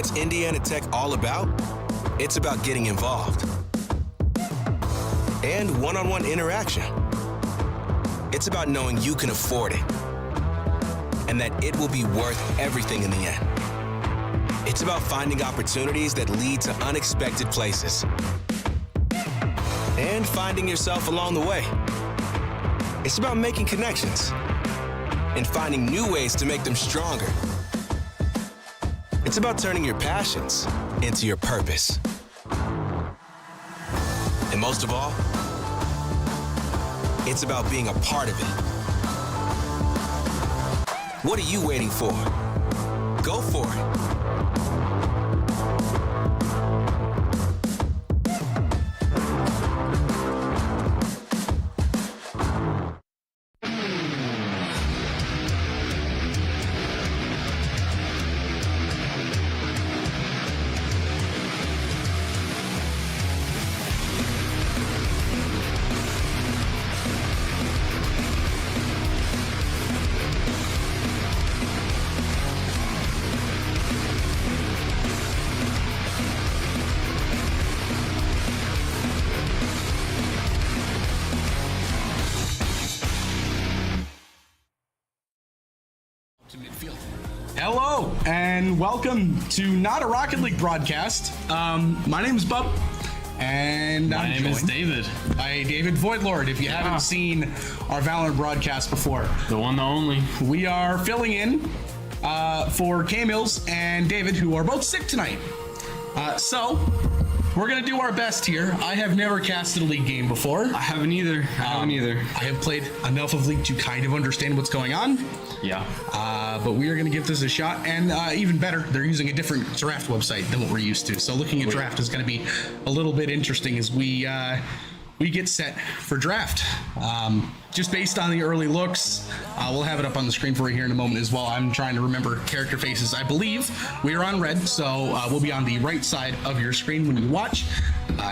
what's Indiana Tech all about? It's about getting involved. And one-on-one interaction. It's about knowing you can afford it. And that it will be worth everything in the end. It's about finding opportunities that lead to unexpected places. And finding yourself along the way. It's about making connections and finding new ways to make them stronger. It's about turning your passions into your purpose. And most of all, it's about being a part of it. What are you waiting for? Go for it. Hello and welcome to Not a Rocket League broadcast. My name is Bub, and my name is David. By David Voidlord. If you haven't seen our Valorant broadcast before, the one, the only, we are filling in for K Mills and David, who are both sick tonight. So we're gonna do our best here. I have never casted a League game before. I haven't either. I have played enough of League to kind of understand what's going on. Yeah. But we are going to give this a shot, and even better, they're using a different draft website than what we're used to. So looking at draft is going to be a little bit interesting as we get set for draft. Just based on the early looks, we'll have it up on the screen for you here in a moment as well. I'm trying to remember character faces. I believe we are on red, so we'll be on the right side of your screen when you watch.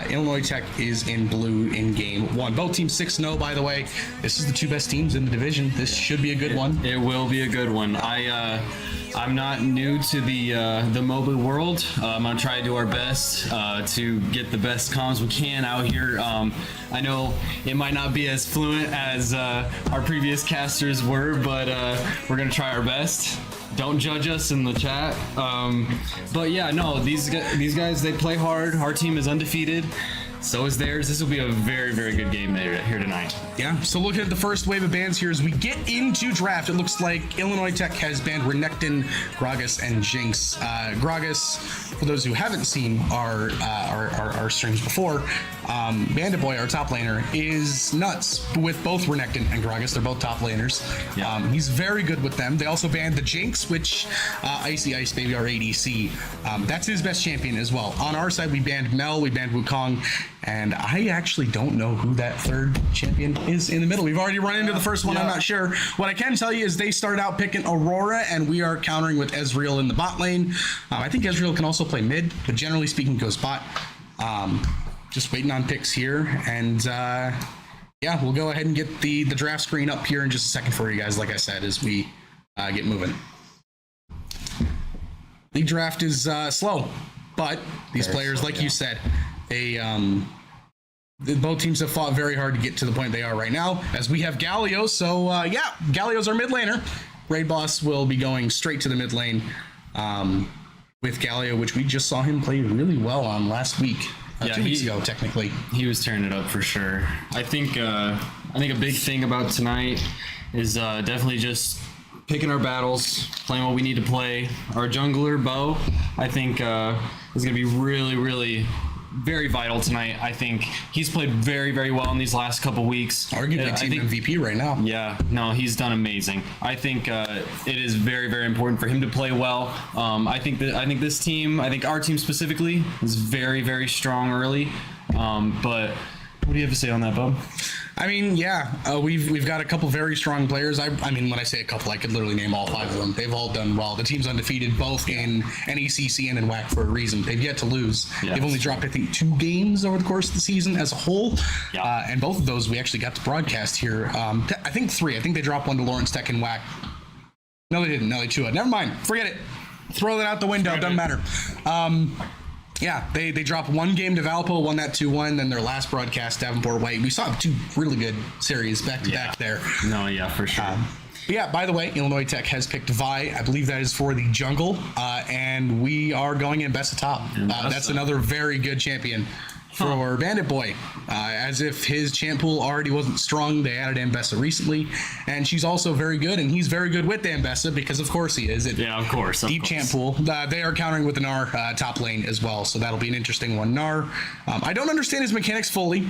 Illinois Tech is in blue in game one. Both teams 6-0, by the way. This is the two best teams in the division. This should be a good one. It will be a good one. I'm not new to the MOBA world. I'm gonna try to do our best to get the best comms we can out here. I know it might not be as fluent as our previous casters were, but we're gonna try our best. Don't judge us in the chat. But yeah, no, these guys, they play hard. Our team is undefeated. So is theirs. This will be a very, very good game here tonight. Yeah, so looking at the first wave of bans here as we get into draft, it looks like Illinois Tech has banned Renekton, Gragas, and Jinx. Gragas, for those who haven't seen our streams before, Bandit Boy, our top laner, is nuts with both Renekton and Gragas. They're both top laners. Yeah. He's very good with them. They also banned the Jinx, which Icy Ice Baby, our ADC. That's his best champion as well. On our side, we banned Mel, we banned Wukong, and I actually don't know who that third champion is in the middle. We've already run into the first one. Yeah. I'm not sure. What I can tell you is they started out picking Aurora, and we are countering with Ezreal in the bot lane. I think Ezreal can also play mid, but generally speaking goes bot. Just waiting on picks here, and yeah, we'll go ahead and get the draft screen up here in just a second for you guys, like I said, as we get moving. The draft is slow, but these players, like you said, both teams have fought very hard to get to the point they are right now, as we have Galio. So yeah, Galio's our mid laner. Raid Boss will be going straight to the mid lane with Galio, which we just saw him play really well on last week. 2 weeks ago, technically. He was tearing it up for sure. I think a big thing about tonight is definitely just picking our battles, playing what we need to play. Our jungler, Bo, I think is going to be really, really very vital tonight. I think he's played very, very well in these last couple weeks. Arguably team MVP right now. Yeah, no, he's done amazing. I think it is very, very important for him to play well. I think this team, I think our team specifically, is very, very strong early. But what do you have to say on that, Bub? I mean, yeah, we've got a couple very strong players. I mean, when I say a couple, I could literally name all 5 of them. They've all done well. The team's undefeated both in NECC and in WHAC for a reason. They've yet to lose. Yes. They've only dropped, I think, 2 games over the course of the season as a whole. Yeah. And both of those we actually got to broadcast here. I think 3. I think they dropped 1 to Lawrence Tech and WHAC. No, they didn't. No, they 2. Never mind. Forget it. Throw that out the window. Doesn't matter. Yeah, they dropped one game to Valpo, won that 2-1. Then their last broadcast, Davenport White. We saw 2 really good series back to back there. No, yeah, for sure. But yeah, by the way, Illinois Tech has picked Vi. I believe that is for the jungle, and we are going in best of top. That's another very good champion for Bandit Boy. As if his champ pool already wasn't strong, they added Ambessa recently, and she's also very good, and he's very good with Ambessa because of course he is. Of course. Deep champ pool. They are countering with the Gnar top lane as well, so that'll be an interesting one. Gnar, I don't understand his mechanics fully.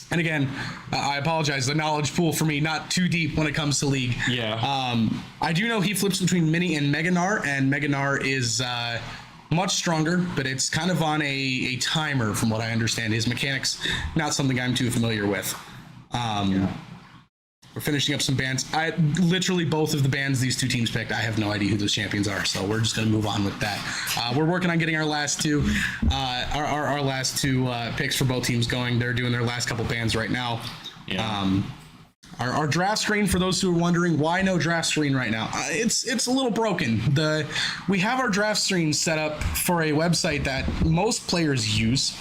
And again, I apologize, the knowledge pool for me, not too deep when it comes to League. I do know he flips between Mini and Mega Gnar, and Mega Gnar is much stronger, but it's kind of on a timer from what I understand. His mechanics, not something I'm too familiar with. We're finishing up some bands. Literally both of the bands these 2 teams picked, I have no idea who those champions are, so we're just going to move on with that. We're working on getting our last 2 our last 2 picks for both teams going. They're doing their last couple bands right now. Our draft screen, for those who are wondering why no draft screen right now, it's a little broken. We have our draft screen set up for a website that most players use.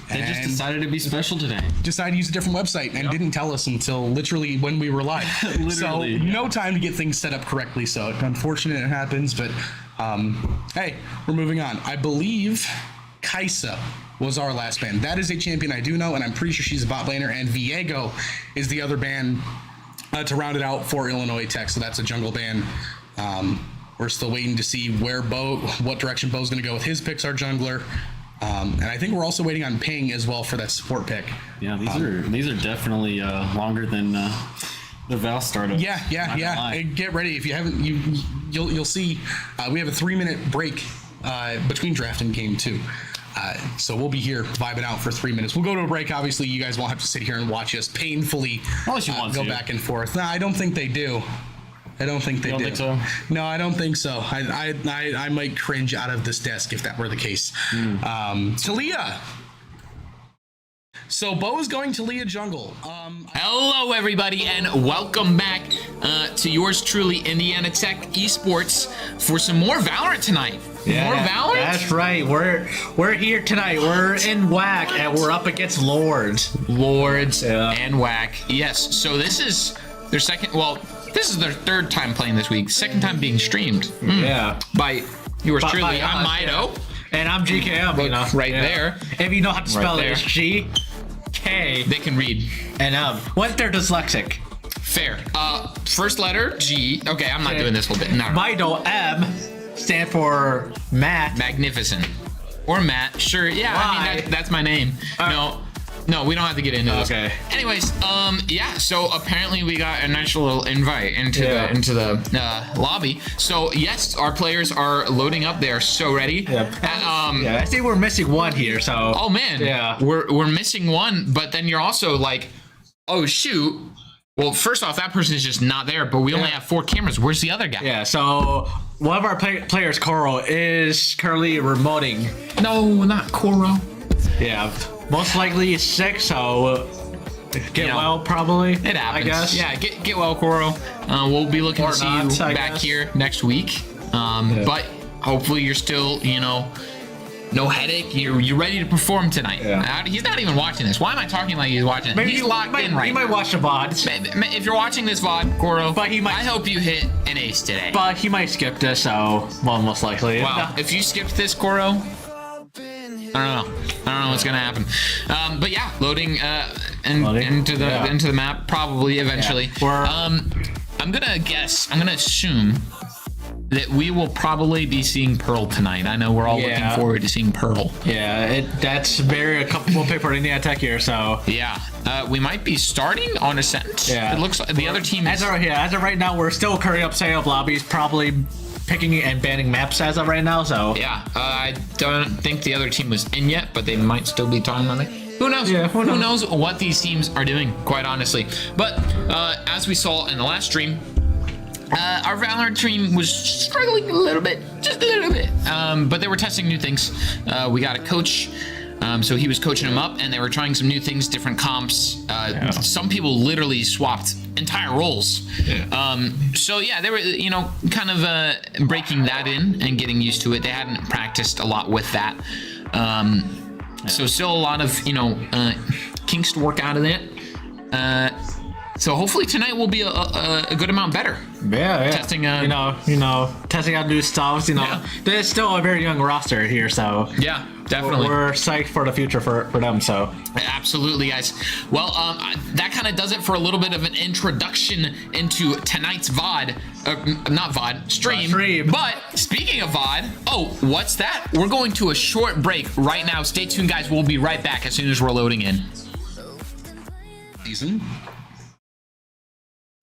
They just decided to be special today. Decided to use a different website and didn't tell us until literally when we were live. No time to get things set up correctly. So unfortunate it happens, but hey, we're moving on. I believe Kaisa was our last ban. That is a champion I do know, and I'm pretty sure she's a bot laner. And Viego is the other ban to round it out for Illinois Tech. So that's a jungle ban. We're still waiting to see what direction Bo's going to go with his picks, our jungler. And I think we're also waiting on Ping as well for that support pick. Yeah, these are definitely longer than the Val startup. Yeah. Hey, get ready if you haven't. You'll see. We have a 3-minute break between draft and game 2. So we'll be here vibing out for 3 minutes. We'll go to a break. Obviously, you guys won't have to sit here and watch us painfully go back and forth. No, I don't think they do. I don't think they do. Think so? No, I don't think so. I might cringe out of this desk if that were the case. Talia. So Bo is going to Talia jungle. Hello, everybody, and welcome back to yours truly, Indiana Tech Esports, for some more Valorant tonight. More Valorant? That's right. We're here tonight. We're in WHAC, and we're up against Lords. And WHAC. Yes. So this is their second. Well, this is their 3rd time playing this week. 2nd time being streamed. Yeah. By yours truly. I'm Mido. Yeah. And I'm GKM. There. If you know how to spell it, it's G-K. They can read. And what if they're dyslexic? Fair. First letter G. Okay, I'm not doing this whole bit. No. Mido, M, stand for Matt. Magnificent. Or Matt. Sure. Yeah. Why? I mean that's my name. No, we don't have to get into this. Okay. Anyways, yeah. So apparently we got a nice little invite into the lobby. So yes, our players are loading up. They are so ready. I think we're missing one here. So. Oh man. Yeah. We're missing one, but then you're also like, oh shoot. Well, first off, that person is just not there. But we only have 4 cameras. Where's the other guy? Yeah. So one of our players, Coral, is currently remoting. No, not Coral. Yeah. Most likely 6, so get well probably. It happens. I guess. Yeah, get well, Koro. We'll be looking to see you back here next week. But hopefully you're still, no headache. You're ready to perform tonight. Yeah. He's not even watching this. Why am I talking like he's watching it? He's locked in right He now. might watch the VOD. If you're watching this VOD, Koro, But he might. I hope you hit an ace today. But he might skip this, so most likely. Wow. If you skipped this, Koro, I don't know what's gonna happen. But yeah, loading into the map probably eventually. Yeah. I'm gonna assume that we will probably be seeing Pearl tonight. I know we're all looking forward to seeing Pearl. Yeah, that's very comfortable pick for Indiana Tech here. So yeah, we might be starting on Ascent. Yeah, it looks like the other team. As of right now, we're still currently up setting up lobbies, probably picking and banning maps as of right now. So yeah, I don't think the other team was in yet, but they might still be talking about it. Who knows? Yeah, who knows what these teams are doing, quite honestly. But as we saw in the last stream, our Valorant team was struggling a little bit, just a little bit. But they were testing new things. We got a coach, so he was coaching them up, and they were trying some new things, different comps. Some people literally swapped entire roles. So yeah, they were, you know, kind of breaking that in and getting used to it. They hadn't practiced a lot with that. So still a lot of, you know, kinks to work out of it. So hopefully tonight will be a good amount better. Yeah. Testing, you know, testing out new stuff. You know, Yeah. there's still a very young roster here, so Yeah, definitely. we're psyched for the future for them. So Absolutely, guys. Well, that kind of does it for a little bit of an introduction into tonight's VOD. Not VOD, stream. Stream. But speaking of VOD, oh, what's that? We're going to a short break right now. Stay tuned, guys. We'll be right back as soon as we're loading in. Season.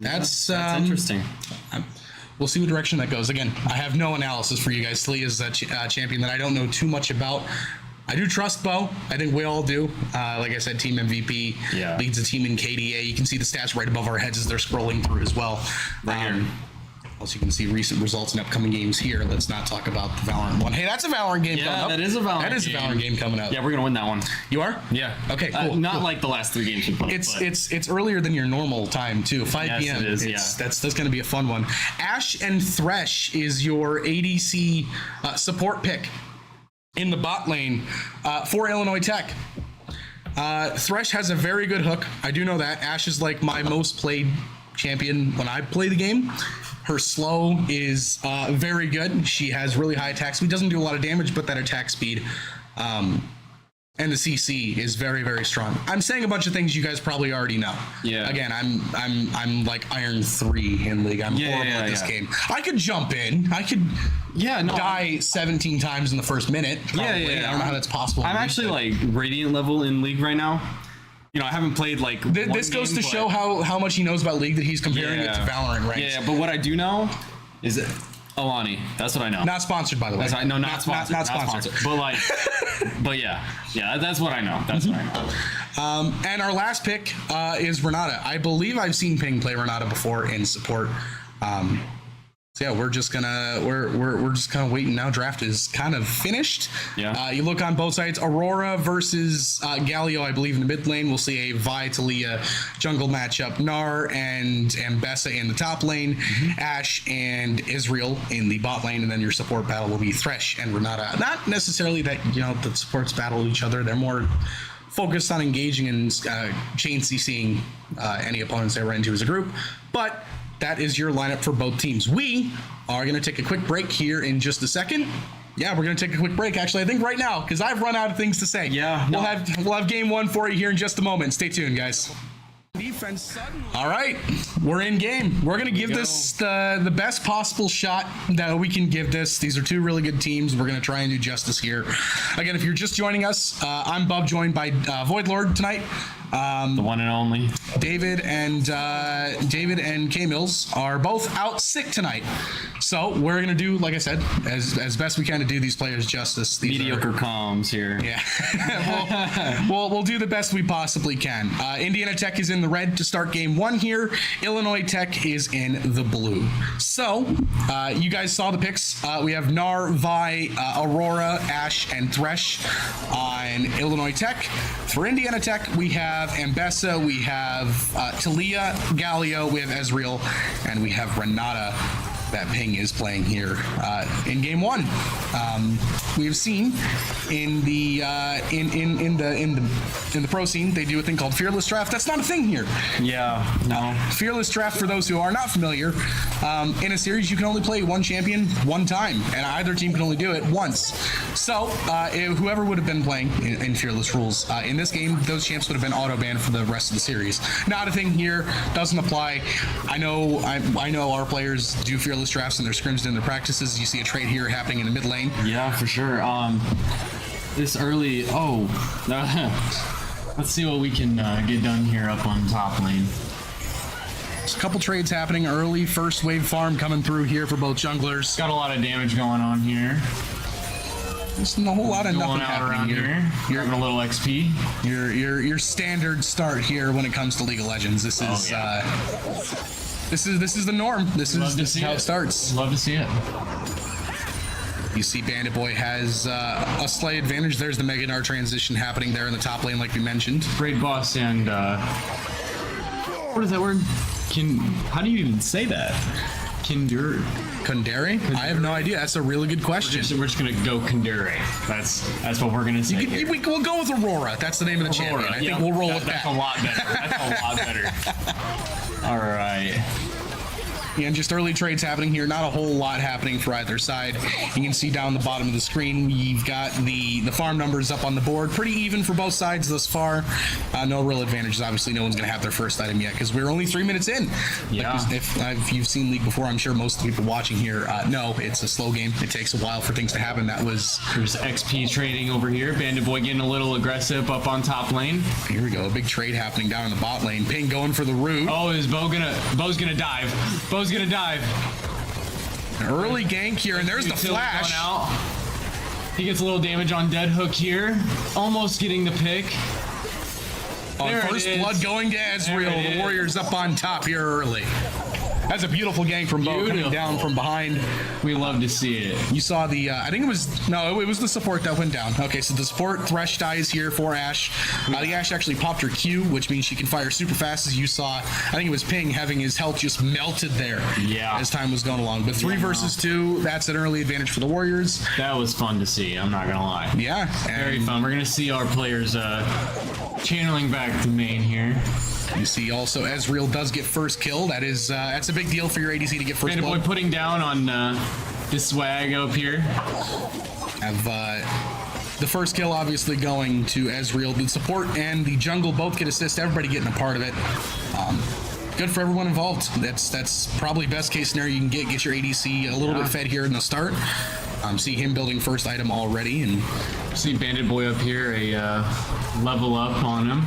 That's interesting. We'll see what direction that goes. Again, I have no analysis for you guys. Talia is a champion that I don't know too much about. I do trust Bo. I think we all do. Like I said, team MVP. Yeah. Leads the team in KDA. You can see the stats right above our heads as they're scrolling through as well. Right here. Also, you can see recent results in upcoming games here. Let's not talk about the Valorant one. Hey, that's a Valorant game coming up. that is a Valorant That is a Valorant game coming up. Yeah, we're gonna win that one. You are? Yeah. Okay, cool. Not cool. like the last 3 games we played. It's earlier than your normal time too. 5 Yes, p.m. it is, That's going to be a fun one. Ash and Thresh is your ADC support pick in the bot lane for Illinois Tech. Thresh has a very good hook. I do know that. Ash is like my most played champion when I play the game. Her slow is very good. She has really high attack speed. Doesn't do a lot of damage, but that attack speed and the CC is very, very strong. I'm saying a bunch of things you guys probably already know. Yeah. Again, I'm like Iron 3 in League. I'm horrible at this game. I could jump in. I could die 17 times in the first minute. Probably. I don't know how that's possible. I'm actually like Radiant level in League right now. You know, I haven't played like this goes to show how much he knows about League that he's comparing it to Valorant, right? Yeah, but what I do know is that Alani. That's what I know. Not sponsored, by the way. No, not sponsored. Not sponsored. But like, but yeah, that's what I know. That's what I know. And our last pick is Renata. I believe I've seen Ping play Renata before in support. So yeah, we're just kind of waiting now. Draft is kind of finished. Yeah. You look on both sides. Aurora versus Galio, I believe, in the mid lane. We'll see a Vi Talia jungle matchup. Nar and Ambessa in the top lane. Ash and Israel in the bot lane, and then your support battle will be Thresh and Renata. Not necessarily that the supports battle each other. They're more focused on engaging and chain CCing any opponents they run into as a group, but that is your lineup for both teams. We are going to take a quick break here in just a second. Yeah, we're going to take a quick break, actually, I think right now, because I've run out of things to say. Yeah. We'll have game one for you here in just a moment. Stay tuned, guys. Defense. All right, we're in game. We're going to give this the best possible shot that we can give this. These are two really good teams. We're going to try and do justice here. Again, if you're just joining us, I'm Bub, joined by Void Lord tonight. The one and only David and K Mills are both out sick tonight, so we're gonna do, like I said, as best we can to do these players justice. These mediocre comms here. Yeah, we'll do the best we possibly can. Indiana Tech is in the red to start game one here. Illinois Tech is in the blue. So you guys saw the picks. We have Nar, Vi, Aurora, Ash, and Thresh on Illinois Tech. For Indiana Tech, we have Ambessa, we have Talia, Galio, we have Ezreal, and we have Renata that Ping is playing here in game one. We have seen in the pro scene, they do a thing called Fearless Draft. That's not a thing here. Yeah, no. Fearless Draft, for those who are not familiar, in a series you can only play one champion one time, and either team can only do it once. So whoever would have been playing in Fearless rules in this game, those champs would have been auto banned for the rest of the series. Not a thing here. Doesn't apply. I know our players do Fearless Drafts in their scrims and in their practices. You see a trade here happening in the mid lane. Yeah, for sure. This early. Let's see what we can get done here up on top lane. There's a couple trades happening early. First wave farm coming through here for both junglers. Got a lot of damage going on here. There's a whole lot of Going nothing out happening around here. You're having a little XP. Your standard start here when it comes to League of Legends. This is this is the norm. This is how it starts. Love to see it. You see Bandit Boy has a slight advantage. There's the Mega Gnar transition happening there in the top lane, like we mentioned. Great boss and what is that word? How do you even say that? Kundere? I have no idea. That's a really good question. We're just gonna go Kundere. That's what we're gonna say. We'll go with Aurora. That's the name of the champion. I think we'll roll with that. That's a lot better. That's a lot better. All right. And just early trades happening here. Not a whole lot happening for either side. You can see down the bottom of the screen, you've got the farm numbers up on the board. Pretty even for both sides thus far. No real advantages. Obviously, no one's going to have their first item yet because we're only 3 minutes in. Yeah. Like, if you've seen League before, I'm sure most of the people watching here know it's a slow game. It takes a while for things to happen. There's XP trading over here. Bandit Boy getting a little aggressive up on top lane. Here we go. A big trade happening down in the bot lane. Ping going for the root. Oh, is Bo's gonna dive. Bo's gonna dive. An early gank here, and there's the flash. Out. He gets a little damage on Dead Hook here. Almost getting the pick. First blood going to Ezreal. The Warriors up on top here early. That's a beautiful gank from Bo coming down from behind. We love to see it. You saw the, I think it was the support that went down. Okay, so the support Thresh dies here for Ashe. The Ashe actually popped her Q, which means she can fire super fast, as you saw. I think it was Ping having his health just melted there as time was going along. But 3 versus 2, that's an early advantage for the Warriors. That was fun to see, I'm not going to lie. Yeah. Very fun. We're going to see our players channeling back to main here. You see also Ezreal does get first kill. That's a big deal for your ADC to get first kill. Bandit Boy putting down on this swag up here. Have the first kill obviously going to Ezreal. The support and the jungle both get assist. Everybody getting a part of it. Good for everyone involved. That's probably best case scenario you can get your ADC a little bit fed here in the start. See him building first item already, and see Bandit Boy up here, a level up on him.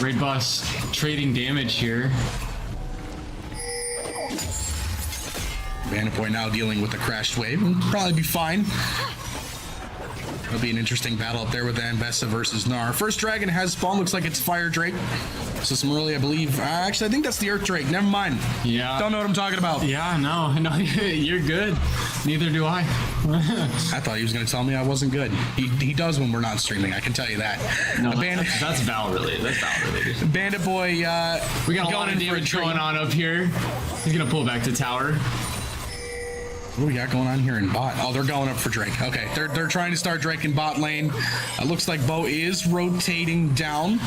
Raid boss trading damage here. Bandit Boy now dealing with the crashed wave. Will probably be fine. It'll be an interesting battle up there with Ambessa versus Gnar. First dragon has spawned. Looks like it's Fire Drake. So some early, I believe. Actually, I think that's the Earth Drake. Never mind. Yeah. Don't know what I'm talking about. Yeah, no, you're good. Neither do I. I thought he was going to tell me I wasn't good. He does when we're not streaming. I can tell you that. No, that's Val related. That's Val related. Bandit Boy. We got a lot of damage going on up here. He's going to pull back to tower. What do we got going on here in bot? Oh, they're going up for Drake. Okay, they're trying to start Drake in bot lane. Looks like Bo is rotating down.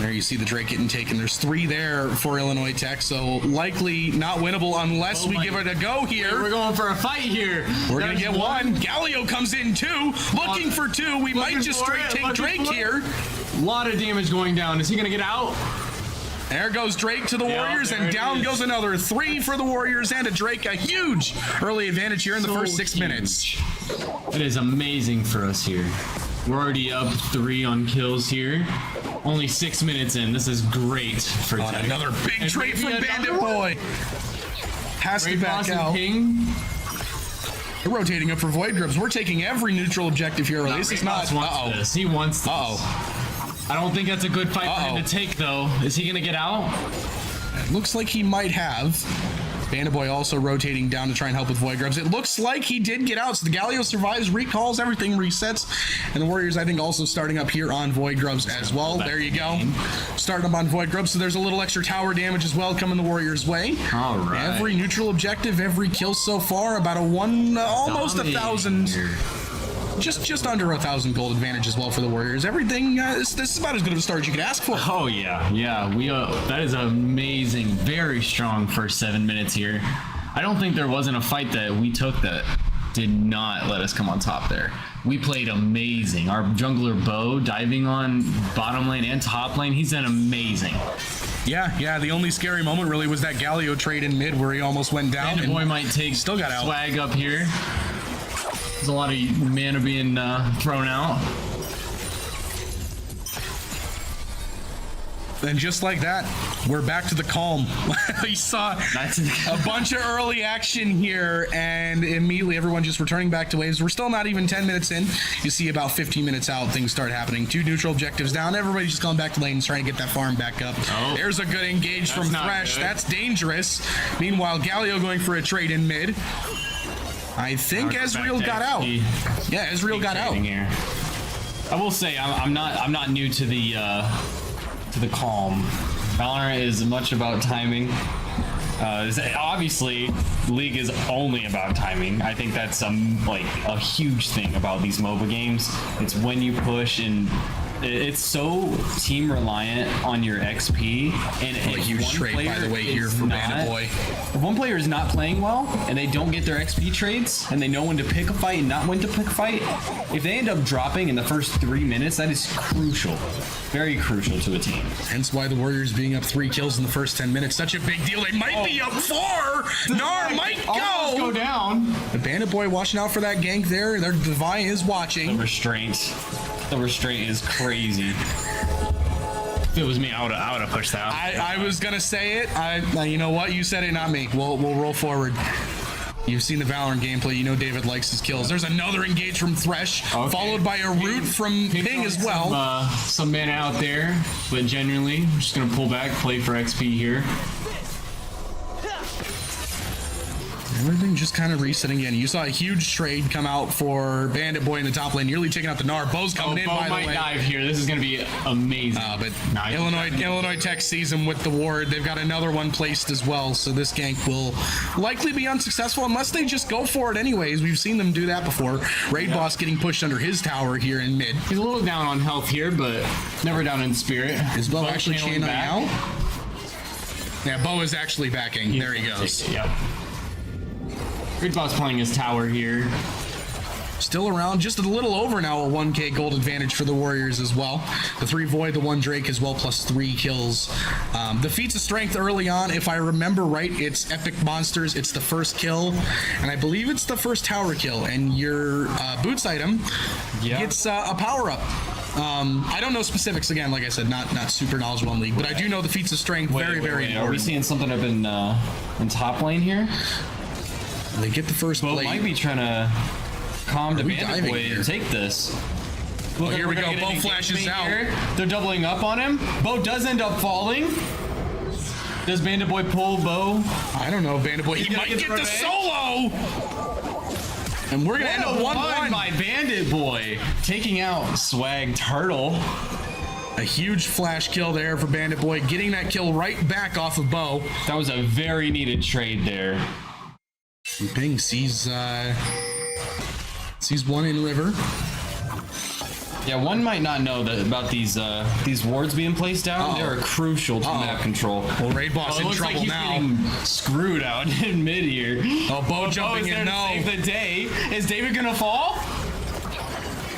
There you see the Drake getting taken. There's 3 there for Illinois Tech, so likely not winnable unless we give it a go here. We're going for a fight here. We're going to get one. Galio comes in 2, looking for 2. We might just straight take Drake here. A lot of damage going down. Is he going to get out? There goes Drake to the Warriors, and down goes another 3 for the Warriors and a Drake. A huge early advantage here in the first 6 minutes. It is amazing for us here. We're already up 3 on kills here. Only 6 minutes in. This is great for Tech. Another big trade from Bandit Boy. Has to back out. Ping. They're rotating up for Void Grubs. We're taking every neutral objective here. This is not. This. He wants this. I don't think that's a good fight for him to take, though. Is he going to get out? It looks like he might have. Bandit Boy also rotating down to try and help with Void Grubs. It looks like he did get out, so the Galio survives, recalls, everything resets. And the Warriors, I think, also starting up here on Void Grubs as well. There you go. Starting up on Void Grubs, so there's a little extra tower damage as well coming the Warriors' way. All right. Every neutral objective, every kill so far, about almost 1,000. Just under 1,000 gold advantage as well for the Warriors. Everything, this is about as good of a start as you could ask for. Oh, yeah. We that is amazing. Very strong first 7 minutes here. I don't think there wasn't a fight that we took that did not let us come on top there. We played amazing. Our jungler Bo diving on bottom lane and top lane, he's done amazing. Yeah, the only scary moment really was that Galio trade in mid where he almost went down. Bandit Boy might take still got out. Swag up here. There's a lot of mana being thrown out. And just like that, we're back to the calm. You saw a bunch of early action here, and immediately everyone just returning back to waves. We're still not even 10 minutes in. You see about 15 minutes out, things start happening. 2 neutral objectives down. Everybody's just going back to lanes, trying to get that farm back up. There's a good engage from Thresh. That's dangerous. Meanwhile, Galio going for a trade in mid. I think Ezreal got out. Yeah, Ezreal got out. Here. I will say I'm not new to the calm Valorant is much about timing. Obviously, League is only about timing. I think that's like a huge thing about these MOBA games. It's when you push, and it's so team reliant on your XP. And a huge trade, by the way, here for Bandit Boy. If one player is not playing well and they don't get their XP trades, and they know when to pick a fight and not when to pick a fight, if they end up dropping in the first 3 minutes, that is crucial. Very crucial to a team. Hence why the Warriors being up 3 kills in the first 10 minutes. Such a big deal. They might be up 4. Nar might go down. The Bandit Boy watching out for that gank there. The Vi is watching. The restraint is crazy. If it was me, I would have pushed that. I was gonna say it. You know what? You said it, not me. We'll roll forward. You've seen the Valorant gameplay. You know David likes his kills. There's another engage from Thresh, followed by a root from Ping as well. Some men out there, but genuinely, I'm just gonna pull back, play for XP here. Everything just kind of resetting again. You saw a huge trade come out for Bandit Boy in the top lane, nearly taking out the Gnar. Bo's coming in, by the way. Bo might dive here. This is going to be amazing. But Illinois Tech sees him with the ward. They've got another one placed as well, so this gank will likely be unsuccessful unless they just go for it anyways. We've seen them do that before. Raid Boss getting pushed under his tower here in mid. He's a little down on health here, but never down in spirit. Is Bo actually channeling out? Yeah, Bo is actually backing. There he goes. Yep. Raid Boss playing his tower here. Still around, just a little over now, a 1k gold advantage for the Warriors as well. The 3 Void, the 1 Drake as well, plus 3 kills. The feats of strength early on, if I remember right, it's Epic Monsters. It's the first kill, and I believe it's the first tower kill. And your boots item gets a power-up. I don't know specifics, again, like I said, not super knowledgeable in League, but I do know the feats of strength, very important. Are we seeing something up in top lane here? They get the first blade. Might be trying to calm the Bandit Boy and take this. Well, here we go. Bo flashes out. Here. They're doubling up on him. Bo does end up falling. Does Bandit Boy pull Bo? I don't know, Bandit Boy. He might get the solo! And we're going to end up 1-1 by Bandit Boy, taking out Swag Turtle. A huge flash kill there for Bandit Boy, getting that kill right back off of Bo. That was a very needed trade there. And Ping sees one in river. Yeah, one might not know about these wards being placed down. They are crucial to map control. Well, Raid Boss in trouble like now. Getting screwed out in mid here. Oh, Bo jumping in. No. Save the day. Is David gonna fall?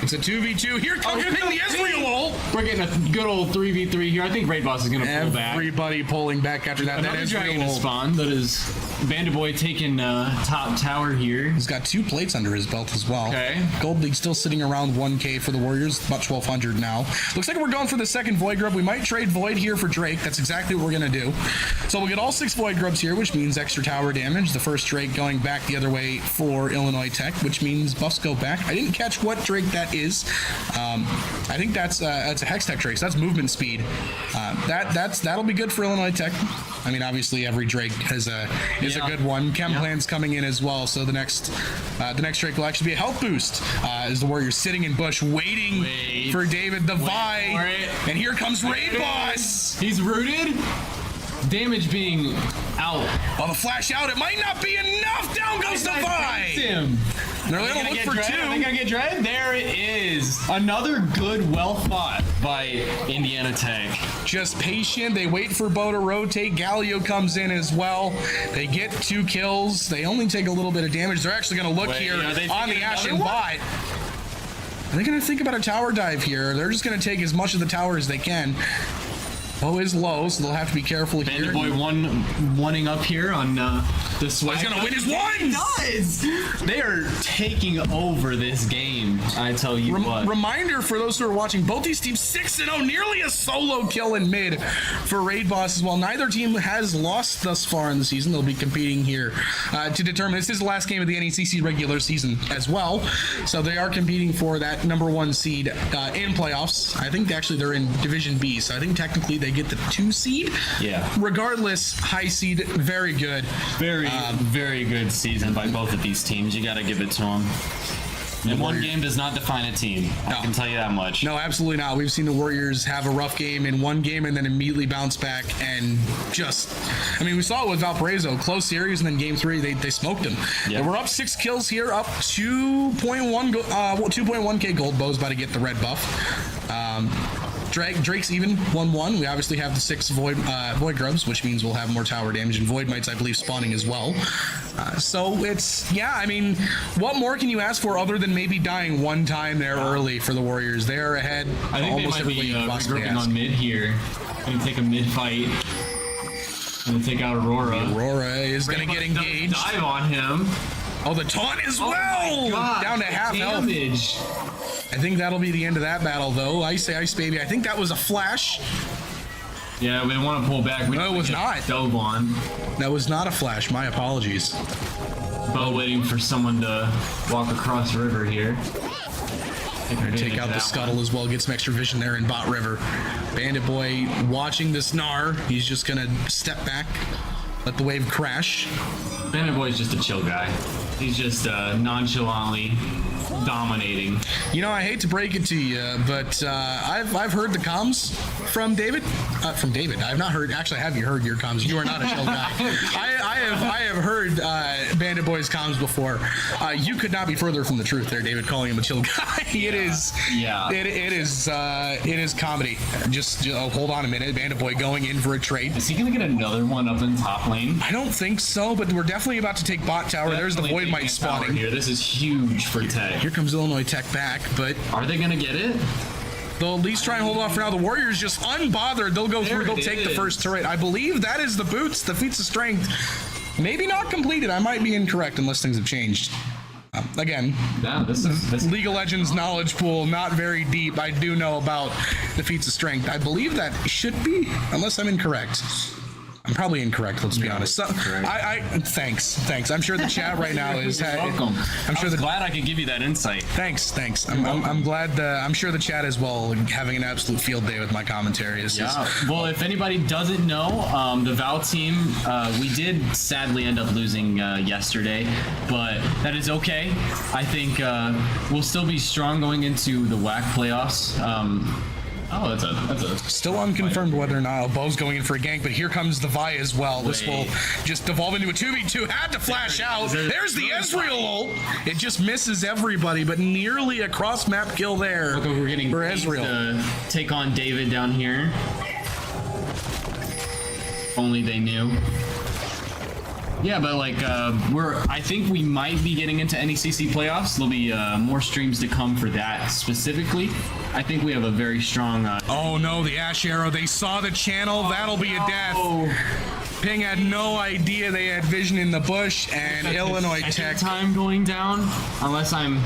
It's a 2v2. Here comes Ping the Ezreal ult. We're getting a good old 3v3 here. I think Raid Boss is going to pull back. Everybody pulling back after that. Another That dragon Ezreal to ult. spawn. That is Bandit Boy taking top tower here. He's got 2 plates under his belt as well. Okay. Gold League still sitting around 1k for the Warriors, about 1200 now. Looks like we're going for the second Void Grub. We might trade Void here for Drake. That's exactly what we're going to do. So we'll get all 6 Void Grubs here, which means extra tower damage. The first Drake going back the other way for Illinois Tech, which means buffs go back. I didn't catch what Drake that is. I think that's a Hex Tech Drake, so that's movement speed. That'll be good for Illinois Tech. I mean, obviously every Drake is a good one. Chem Plan's coming in as well, so the next Drake will actually be a health boost. As the Warriors sitting in bush waiting for David the Vi, and here comes Raid Boss. He's rooted. Damage being out. Oh, the flash out. It might not be enough. Down goes the Vi. They're going to look for 2. Are they going to get dread? There it is. Another good, well fought by Indiana Tech. Just patient. They wait for Bo to rotate. Galio comes in as well. They get 2 kills. They only take a little bit of damage. They're actually going to look here on the Ashen bot. Are they going to think about a tower dive here? They're just going to take as much of the tower as they can. Bo is low, so they'll have to be careful here. Bandit Boy one-ing up here on the Swag. He's gonna win his ones! He does! They are taking over this game, I tell you what. Reminder for those who are watching, both these teams 6-0, nearly a solo kill in mid for Raid Boss as well. Neither team has lost thus far in the season. They'll be competing here to determine. This is the last game of the NECC regular season as well, so they are competing for that #1 seed in playoffs. I think actually they're in Division B, so I think technically they get the 2 seed. Yeah. Regardless, high seed, very good. Very good season by both of these teams. You got to give it to them. And one game does not define a team. I can tell you that much. No, absolutely not. We've seen the Warriors have a rough game in one game and then immediately bounce back and just, I mean, we saw it with Valparaiso, close series, and then game 3 they smoked them. Yep. We're up 6 kills here, up 2.1k gold. Bo's about to get the red buff. Drake's even 1-1. We obviously have the 6 void grubs, which means we'll have more tower damage, and void mites, I believe, spawning as well. So it's, yeah, I mean, what more can you ask for other than maybe dying one time there early for the Warriors? They're ahead. I think they might be regrouping on mid here. Gonna take a mid fight. Gonna take out Aurora. Aurora is gonna get engaged. Dive on him. Oh, the taunt as well! My God, down to half damage. health. I think that'll be the end of that battle, though. Ice Baby. I think that was a flash. Yeah, we want to pull back. No, it was not. Dove on. That was not a flash. My apologies. Bo waiting for someone to walk across the river here. Take out the scuttle as well. Get some extra vision there in Bot River. Bandit Boy watching this Gnar. He's just gonna step back, let the wave crash. Bandit Boy's just a chill guy. He's just nonchalantly dominating. You know, I hate to break it to you, but I've heard the comms from David. From David, I have not heard. Actually, have you heard your comms? You are not a chill guy. I have heard Bandit Boy's comms before. You could not be further from the truth there, David. Calling him a chill guy. It is. Yeah. It is comedy. Just hold on a minute. Bandit Boy going in for a trade. Is he gonna get another one up in top lane? I don't think so, but we're definitely about to take bot tower. There's the void mite spawning here. This is huge for Tech. Here comes Illinois Tech back, but are they gonna get it? they'll at least try and hold off for now. The Warriors just unbothered. They'll go through. They'll take the first turret. I believe that is the boots. The feats of strength. Maybe not completed. I might be incorrect unless things have changed. Again, this is League of Legends knowledge pool not very deep. I do know about the feats of strength. I believe that should be, unless I'm incorrect. I'm probably incorrect. Let's be honest. So, thanks. I'm sure the chat right now is. You're welcome. I'm sure glad I could give you that insight. Thanks. I'm glad. I'm sure the chat as well, having an absolute field day with my commentary. Well, if anybody doesn't know, the Val team, we did sadly end up losing yesterday, but that is okay. I think we'll still be strong going into the WHAC playoffs. That's a still unconfirmed whether or not Bo's going in for a gank, but here comes the Vi as well. This will just devolve into a 2v2. Had to flash out. There's the Ezreal ult. It just misses everybody, but nearly a cross-map kill there. Look, we're getting for Ezreal to take on David down here. Only they knew. Yeah, but like I think we might be getting into NECC playoffs. There'll be more streams to come for that specifically. I think we have a very strong. Oh no, the Ash Arrow! They saw the channel. That'll be a death. Ping had no idea they had vision in the bush, and Illinois Tech time going down. Unless I'm.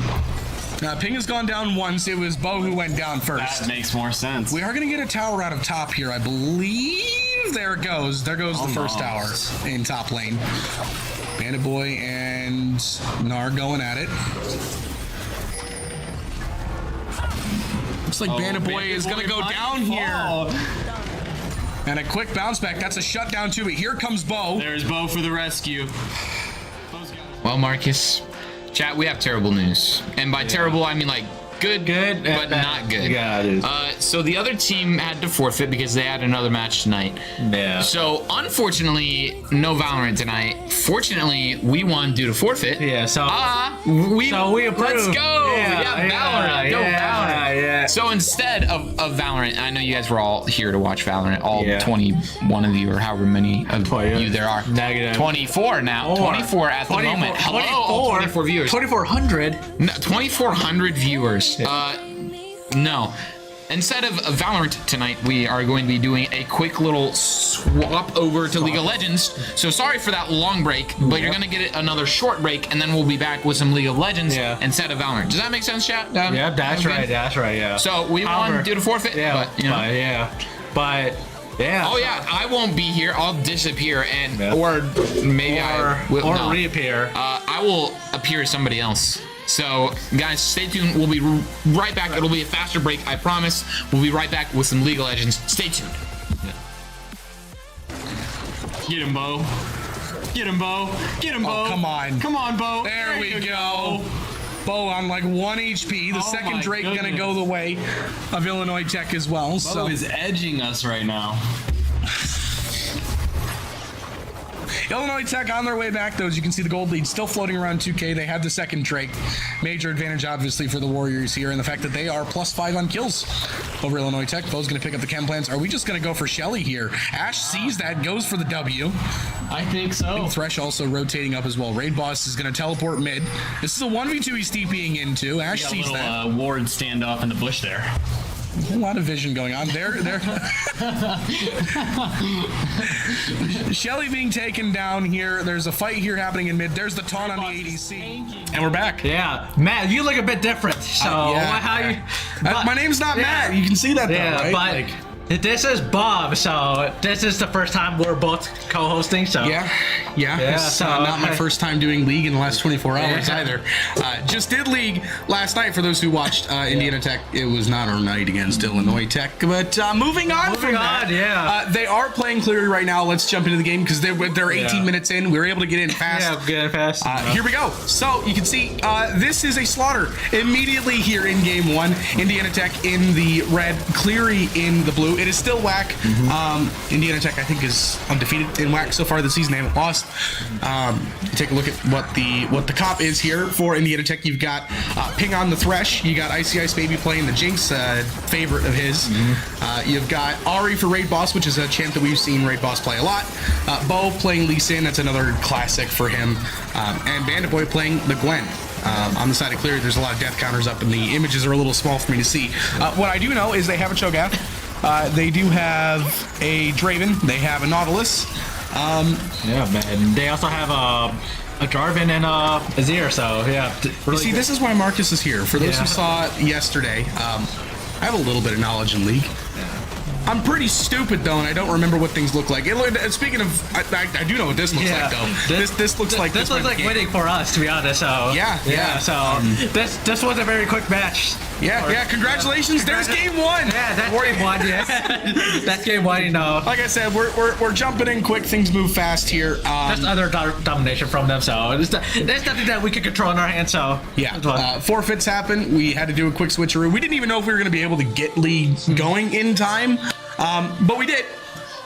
Ping has gone down once. It was Bo who went down first. That makes more sense. We are going to get a tower out of top here, I believe. There it goes. There goes the first tower in top lane. Bandit Boy and Gnar going at it. Looks like Bandit Boy is going to go down here. And a quick bounce back. That's a shutdown too, but here comes Bo. There's Bo for the rescue. Well, Marcus, chat, we have terrible news. And by terrible, I mean like good, but not good. Yeah, it is. So the other team had to forfeit because they had another match tonight. Yeah. So unfortunately, no Valorant tonight. Fortunately, we won due to forfeit. Yeah. So we approve. Let's go. Yeah, Valorant. Go Valorant. Yeah. So instead of Valorant, I know you guys were all here to watch Valorant. All 21 of you, or however many of you there are. Negative. 24 now. 24 at the moment. Hello. 24 viewers. 2,400. No, 2,400 viewers. No. Instead of Valorant tonight, we are going to be doing a quick little swap over to League of Legends. So sorry for that long break, but you're going to get another short break, and then we'll be back with some League of Legends instead of Valorant. Does that make sense, chat? Yeah, that's right. That's right. Yeah. So we won due to forfeit. Yeah. But, you know. But yeah. Oh yeah, I won't be here. I'll disappear, and or maybe I will reappear. I will appear as somebody else. So, guys, stay tuned. We'll be right back. It'll be a faster break, I promise. We'll be right back with some League of Legends. Stay tuned. Get him, Bo. Get him, Bo. Get him, Bo. Oh, come on. Come on, Bo. There we go. Bo on like 1 HP. The second my Drake goodness. gonna go the way of Illinois Tech as well. So is edging us right now. Illinois Tech on their way back, though. As you can see, the gold lead still floating around 2K. They have the second Drake. Major advantage, obviously, for the Warriors here, and the fact that they are +5 on kills over Illinois Tech. Bo's going to pick up the chem plants. Are we just going to go for Shelly here? Ash sees that, goes for the W. I think so. Thresh also rotating up as well. Raid Boss is going to teleport mid. This is a 1v2 he's TPing into. Ash Got a sees little that. ward standoff in the bush there. A lot of vision going on there. Shelly being taken down here. There's a fight here happening in mid. There's the taunt on the ADC. And we're back. Yeah, Matt, you look a bit different. So my name's not Matt. You can see that though, right? But this is Bob. So this is the first time we're both co-hosting. So It's so, not my first time doing League in the last 24 hours either. Just did League last night for those who watched Indiana Tech. It was not our night against Illinois Tech. But moving on from that, they are playing Cleary right now. Let's jump into the game because they're 18 minutes in. We were able to get in fast. Yeah, get fast. Here we go. So you can see this is a slaughter immediately here in game one. Indiana Tech in the red, Cleary in the blue. It is still WHAC. Indiana Tech, I think, is undefeated in WHAC so far this season. They haven't lost. Take a look at what the comp is here for Indiana Tech. You've got Ping on the Thresh. You got Icy Ice Baby playing the Jinx, favorite of his. You've got Ari for Raid Boss, which is a champ that we've seen Raid Boss play a lot. Bo playing Lee Sin. That's another classic for him. And Bandit Boy playing the Gwen. On the side of Cleary, there's a lot of death counters up, and the images are a little small for me to see. What I do know is they have a Cho'Gath. They do have a Draven. They have a Nautilus. And they also have a Jarvan and a Azir. So You see, this is why Marcus is here. For those who saw it yesterday, I have a little bit of knowledge in League. I'm pretty stupid though, and I don't remember what things look like. Speaking of, I do know what this looks like though. This looks like this looks like winning for us, to be honest. So So this was a very quick match. Congratulations. There's game one. Yeah, that's game one. Yeah, that's game one. You know, like I said, we're jumping in quick. Things move fast here. That's other domination from them. So there's nothing that we can control in our hands. So forfeits happen. We had to do a quick switcheroo. We didn't even know if we were going to be able to get League going in time, but we did.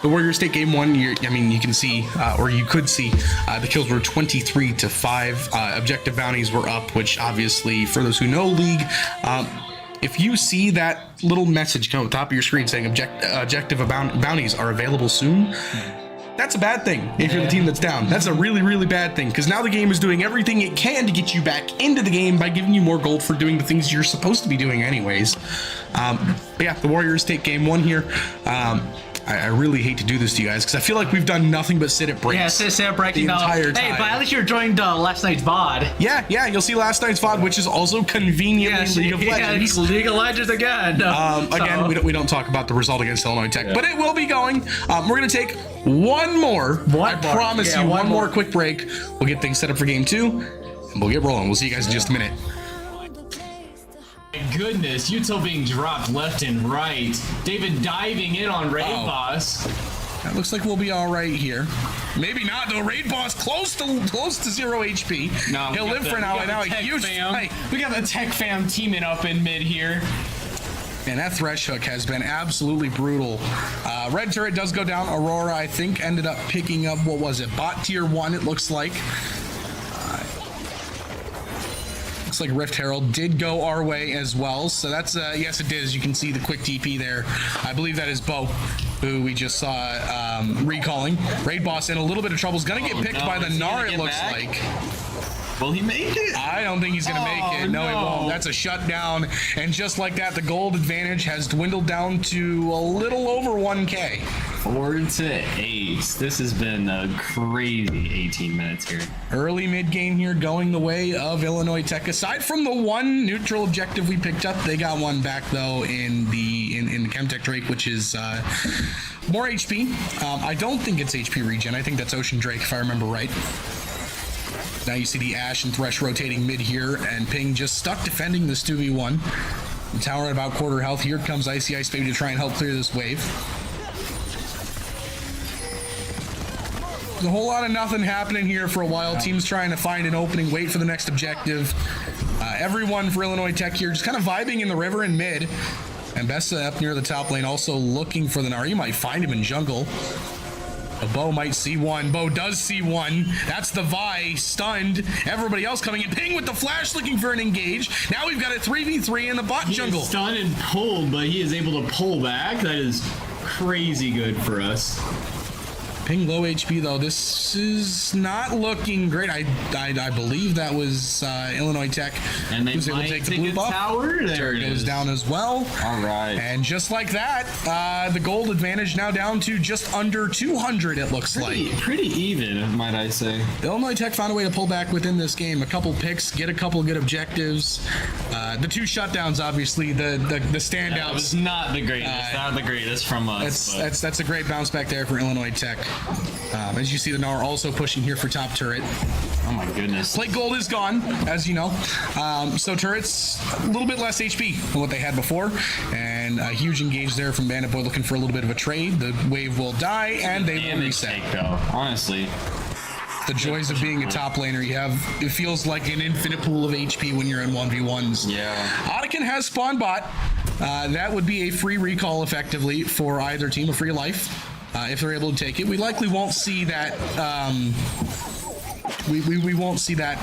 The Warriors take game one. You can see, or you could see, the kills were 23-5. Objective bounties were up, which obviously, for those who know League, if you see that little message come at the top of your screen saying objective bounties are available soon, that's a bad thing if you're the team that's down. That's a really, really bad thing, because now the game is doing everything it can to get you back into the game by giving you more gold for doing the things you're supposed to be doing anyways. The Warriors take game one here. I really hate to do this to you guys because I feel like we've done nothing but sit at breaks. Yeah, sit at break the entire time. Hey, but at least you're joined last night's VOD. Yeah, you'll see last night's VOD, which is also conveniently League of Legends. League of Legends again. Again, we don't talk about the result against Illinois Tech, but it will be going. We're going to take one more. I promise you, one more quick break. We'll get things set up for game two, and we'll get rolling. We'll see you guys in just a minute. Goodness, Util being dropped left and right. David diving in on Raid Boss. That looks like we'll be all right here. Maybe not though. Raid Boss close to 0 HP. No, he'll live for now. A huge fight. We got the Tech fam teaming up in mid here. And that Thresh hook has been absolutely brutal. Red turret does go down. Aurora, I think, ended up picking up, what was it? Bot tier 1, it looks like. Looks like Rift Herald did go our way as well. So that's, yes, it did. As you can see the quick TP there. I believe that is Bo, who we just saw recalling. Raid Boss in a little bit of trouble. Is going to get picked by the Gnar, it looks like. Will he make it? I don't think he's going to make it. No, he won't. That's a shutdown. And just like that, the gold advantage has dwindled down to a little over 1K. 4-8. This has been a crazy 18 minutes here. Early mid-game here going the way of Illinois Tech. Aside from the one neutral objective we picked up, they got one back, though, in the Chemtech Drake, which is more HP. I don't think it's HP regen. I think that's Ocean Drake, if I remember right. Now you see the Ash and Thresh rotating mid here, and Ping just stuck defending this 2v1. The tower at about quarter health. Here comes Icy Ice Baby to try and help clear this wave. There's a whole lot of nothing happening here for a while. Teams trying to find an opening, wait for the next objective. Everyone for Illinois Tech here just kind of vibing in the river in mid. And Bessa up near the top lane also looking for the Gnar. You might find him in jungle. Bo might see one. Bo does see one. That's the Vi stunned. Everybody else coming in. Ping with the flash looking for an engage. Now we've got a 3v3 in the bot jungle. He's stunned and pulled, but he is able to pull back. That is crazy good for us. Ping low HP though. This is not looking great. I believe that was Illinois Tech. And they who's able to take the blue buff. Tower. There it goes is. down as well. All right. And just like that, the gold advantage now down to just under 200. It looks like Pretty even, might I say. Illinois Tech found a way to pull back within this game. A couple picks, get a couple good objectives. The 2 shutdowns, obviously, the standouts. That was not the greatest. Not the greatest from us. That's a great bounce back there for Illinois Tech. As you see, the Gnar also pushing here for top turret. Oh my goodness. Plate gold is gone, as you know. So turrets, a little bit less HP than what they had before. And a huge engage there from Bandit Boy looking for a little bit of a trade. The wave will die, and they will reset. Take, though, honestly. The joys of being a top laner, it feels like an infinite pool of HP when you're in 1v1s. Yeah. Otacon has spawn bot. That would be a free recall effectively for either team, a free life. If they're able to take it, we likely won't see that. We won't see that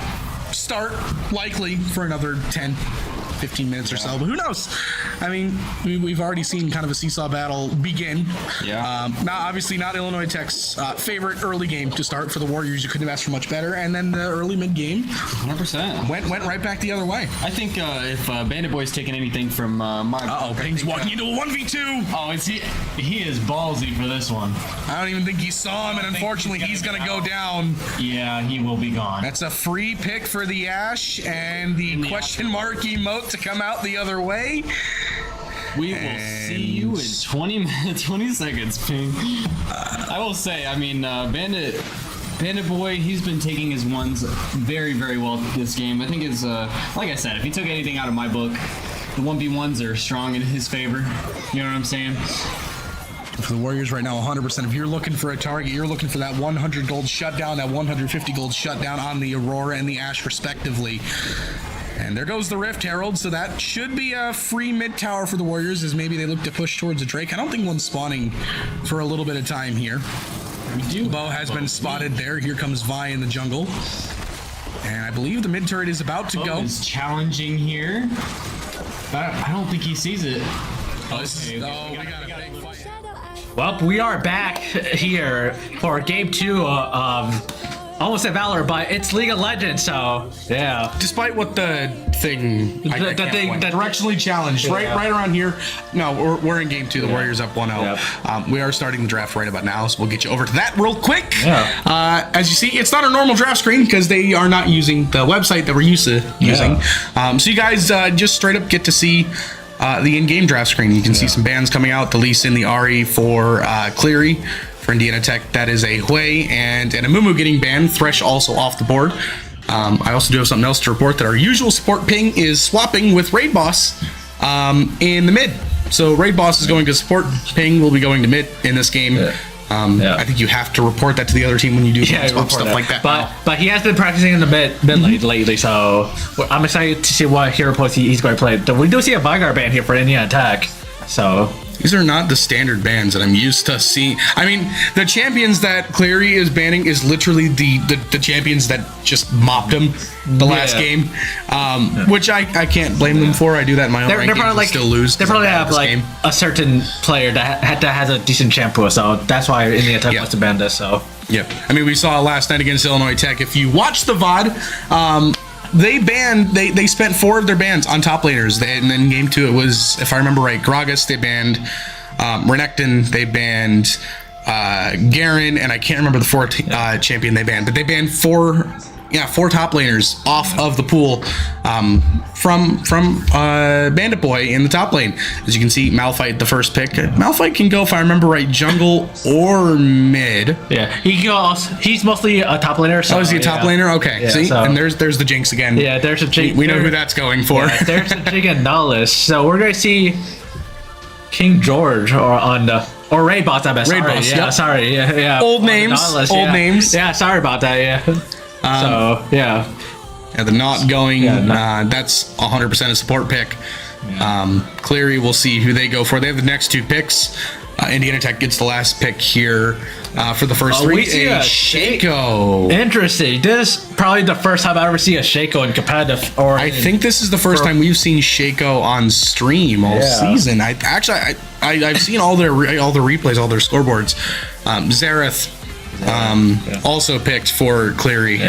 start likely for another 10, 15 minutes or so. But who knows? I mean, we've already seen kind of a seesaw battle begin. Yeah. Obviously not Illinois Tech's favorite early game to start for the Warriors. You couldn't have asked for much better. And then the early mid game 100% went right back the other way. I think if Bandit Boy's taking anything from my Ping's walking into a 1v2. Oh, he is ballsy for this one. I don't even think he saw him, and unfortunately he's gonna go down. Yeah, he will be gone. That's a free pick for the Ashe and the question mark emote to come out the other way. We will see you in 20 minutes, 20 seconds, Ping. I will say, I mean, Bandit Boy, he's been taking his ones very, very well this game. I think it's, like I said, if he took anything out of my book, the 1v1s are strong in his favor. You know what I'm saying? For the Warriors right now, 100%. If you're looking for a target, you're looking for that 100 gold shutdown, that 150 gold shutdown on the Aurora and the Ashe respectively. And there goes the Rift Herald, so that should be a free mid tower for the Warriors as maybe they look to push towards a Drake. I don't think one's spawning for a little bit of time here. Bo has been spotted there. Here comes Vi in the jungle. And I believe the mid turret is about to go. Is challenging here. I don't think he sees it. We got a big fight. Well, we are back here for game 2. Almost at Valor, but it's League of Legends, so yeah. Despite what the thing, The directionally challenged, right around here. No, we're in game 2. The Warriors up 1-0. We are starting the draft right about now, so we'll get you over to that real quick. Yeah. As you see, it's not a normal draft screen because they are not using the website that we're used to using. So you guys just straight up get to see the in-game draft screen. You can see some bans coming out. The Lee Sin, the Ari for Cleary. For Indiana Tech, that is a Hui and an Amumu getting banned. Thresh also off the board. I also do have something else to report that our usual support ping is swapping with Raid Boss in the mid. So Raid Boss is going to support, ping will be going to mid in this game. I think you have to report that to the other team when you do swap stuff like that. But he has been practicing in the mid lately, so I'm excited to see what hero post he's going to play. We do see a Vanguard ban here for Indiana Tech, so. These are not the standard bans that I'm used to seeing. I mean, the champions that Cleary is banning is literally the champions that just mopped him the last game, which I can't blame them for. I do that in my own rankings and like, still lose. They probably have like a certain player that has a decent champ pool, so that's why Indiana Tech wants to ban this. So I mean, we saw last night against Illinois Tech. If you watch the VOD, they spent 4 of their bans on top laners. And then game 2, it was, if I remember right, Gragas, they banned Renekton, they banned Garen, and I can't remember the 4th champion they banned, but they banned 4 top laners off of the pool from Bandit Boy in the top lane. As you can see, Malphite, the first pick. Malphite can go, if I remember right, jungle or mid. Yeah, he can go. He's mostly a top laner. So, is he a top laner? Okay, see, and there's the Jinx again. Yeah, there's a Jinx. We know who that's going for. Yeah, there's a Jinx and Nihilist. So we're gonna see King George or Raid Boss. I bet. Raid Boss. Yeah, sorry. Yeah. Old names. Yeah, sorry about that. Yeah. Yeah, the not going, Yeah, that's 100% a support pick. Cleary, we'll see who they go for. They have the next 2 picks. Indiana Tech gets the last pick here for the first 3. We see a Shaco. Interesting. This is probably the first time I ever see a Shaco in competitive. Or I think this is the first time we've seen Shaco on stream all season. I've seen all the replays, all their scoreboards. Zareth also picked for Cleary.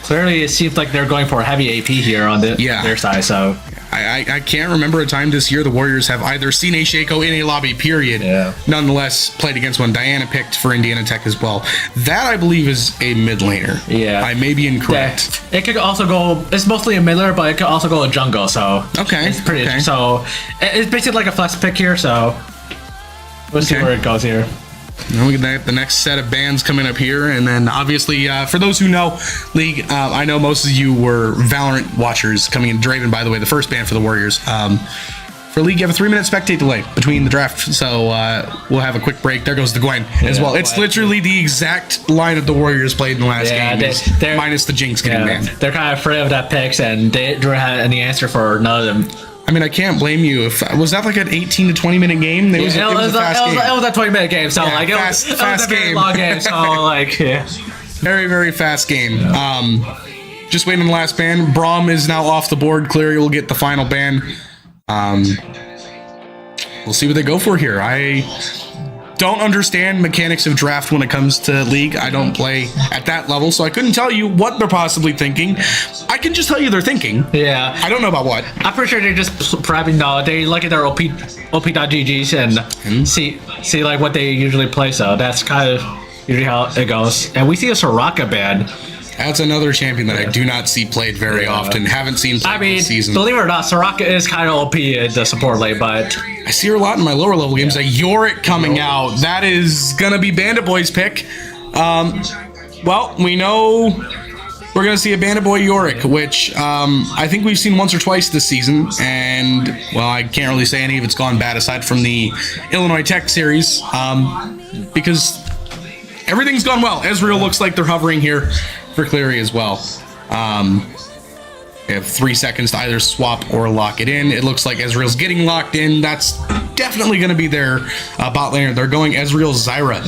Clearly, it seems like they're going for a heavy AP here on their side. So I can't remember a time this year the Warriors have either seen a Shaco in a lobby, period. Nonetheless, played against one. Diana picked for Indiana Tech as well. That, I believe, is a mid laner. I may be incorrect. It could also go, it's mostly a mid laner, but it could also go a jungle. So it's pretty, so it's basically like a flex pick here. So we'll see where it goes here. Then we get the next set of bands coming up here, and then obviously for those who know League, I know most of you were Valorant watchers coming in. Draven, by the way, the first band for the Warriors. For League, you have a 3-minute spectate delay between the draft, so we'll have a quick break. There goes the Gwen as well. It's literally the exact line of the Warriors played in the last game, minus the Jinx getting banned. They're kind of afraid of that picks, and they don't have any answer for none of them. I mean, I can't blame you. Was that like an 18 to 20 minute game? It was a fast game. It was a 20-minute game, so it was a very long game. So very, very fast game. Just waiting on the last ban. Braum is now off the board. Cleary will get the final ban. We'll see what they go for here. I don't understand mechanics of draft when it comes to League. I don't play at that level, so I couldn't tell you what they're possibly thinking. I can just tell you they're thinking. I don't know about what. I'm pretty sure they're just prepping. They look at their OP.GGs and see like what they usually play. So that's kind of usually how it goes. And we see a Soraka ban. That's another champion that I do not see played very often. Haven't seen played this season. Believe it or not, Soraka is kind of OP in the support lane, but I see her a lot in my lower level games. A Yorick coming out. That is gonna be Bandit Boy's pick. Well, we know we're gonna see a Bandit Boy Yorick, which I think we've seen once or twice this season, and well, I can't really say any of it's gone bad aside from the Illinois Tech series, because everything's gone well. Ezreal looks like they're hovering here for Cleary as well. They have 3 seconds to either swap or lock it in. It looks like Ezreal's getting locked in. That's definitely going to be their bot laner. They're going Ezreal Zyra.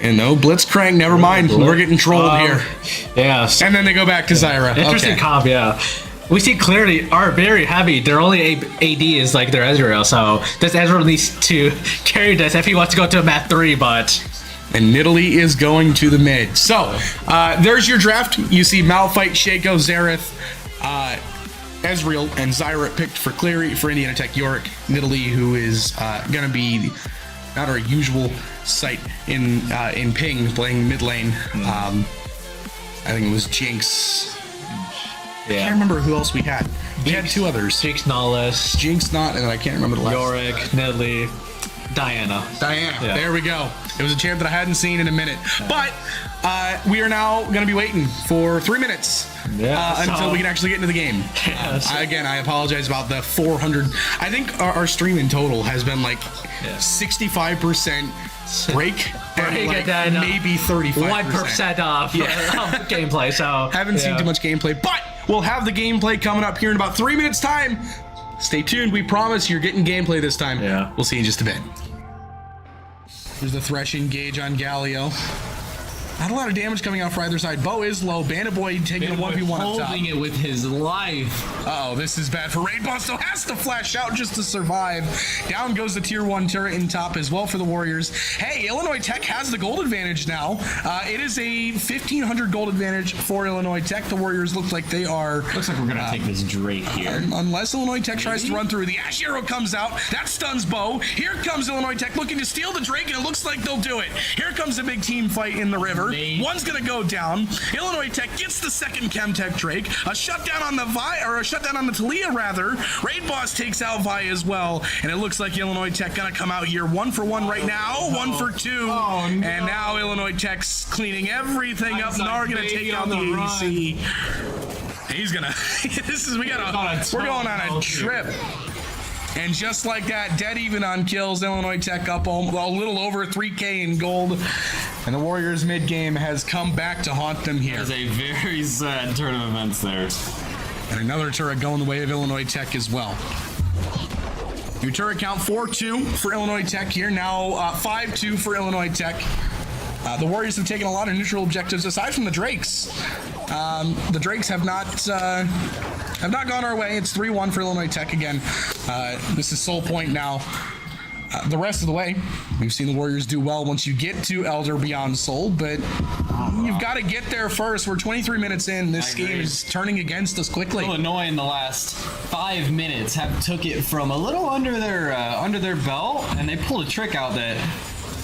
And no Blitzcrank, never mind. We're getting trolled here. And then they go back to Zyra. Interesting comp, We see Cleary are very heavy. Their only AD is like their Ezreal, so this Ezreal needs to carry this if he wants to go to a map 3, but and Nidalee is going to the mid. So there's your draft. You see Malphite, Shaco, Zareth, Ezreal, and Zyra picked for Cleary. For Indiana Tech, Yorick, Nidalee, who is going to be not our usual sight in ping, playing mid lane. I think it was Jinx. I can't remember who else we had. We had 2 others. Jinx, Nahles, Jinx, not, and I can't remember the last. Yorick, Nidalee, Diana. There we go. It was a champ that I hadn't seen in a minute. But we are now going to be waiting for 3 minutes until we can actually get into the game. Again, I apologize about the 400. I think our stream in total has been like 65% break and like maybe 35%. 1% off gameplay. So haven't seen too much gameplay, but we'll have the gameplay coming up here in about 3 minutes time. Stay tuned. We promise you're getting gameplay this time. We'll see you in just a bit. There's the threshing gauge on Galio. Not a lot of damage coming out for either side. Bo is low. Bandit Boy taking a 1v1 up top. Holding it with his life. Uh-oh, this is bad for Raid Boss, so has to flash out just to survive. Down goes the tier 1 turret in top as well for the Warriors. Hey, Illinois Tech has the gold advantage now. It is a 1,500 gold advantage for Illinois Tech. The Warriors look like they are... Looks like we're going to take this Drake here. Unless Illinois Tech tries to run through. The Ash Arrow comes out. That stuns Bo. Here comes Illinois Tech looking to steal the Drake, and it looks like they'll do it. Here comes a big team fight in the river. One's gonna go down. Illinois Tech gets the second Chemtech Drake. A shutdown on the Vi, or a shutdown on the Talia rather. Raid Boss takes out Vi as well, and it looks like Illinois Tech gonna come out here 1 for 1 right now, 1 for 2, and now Illinois Tech's cleaning everything up. Now we're gonna take out the ADC. He's gonna. We're going on a trip. And just like that, dead even on kills. Illinois Tech up a little over 3K in gold. And the Warriors mid game has come back to haunt them here. That is a very sad turn of events there. And another turret going the way of Illinois Tech as well. New turret count 4-2 for Illinois Tech here. Now 5-2 for Illinois Tech. The Warriors have taken a lot of neutral objectives aside from the Drakes. The Drakes have not gone our way. It's 3-1 for Illinois Tech again. This is Soul Point now. The rest of the way, we've seen the Warriors do well once you get to Elder Beyond Soul, but you've got to get there first. We're 23 minutes in. This game is turning against us quickly. Illinois in the last 5 minutes have took it from a little under their belt, and they pulled a trick out that,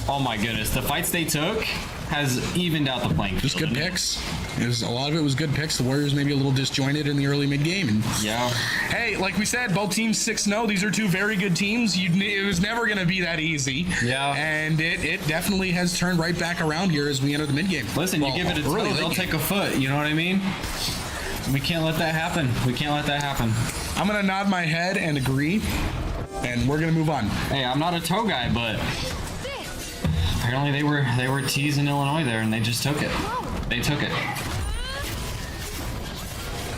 oh my goodness, the fights they took has evened out the playing field. Just good picks. A lot of it was good picks. The Warriors maybe a little disjointed in the early mid game. And yeah. Hey, like we said, both teams 6-0. These are two very good teams. It was never going to be that easy. Yeah. And it definitely has turned right back around here as we enter the mid game. Listen, you give it a toe, they'll take a foot. You know what I mean? We can't let that happen. We can't let that happen. I'm going to nod my head and agree, and we're going to move on. Hey, I'm not a toe guy, but apparently they were teasing Illinois there, and they just took it. They took it.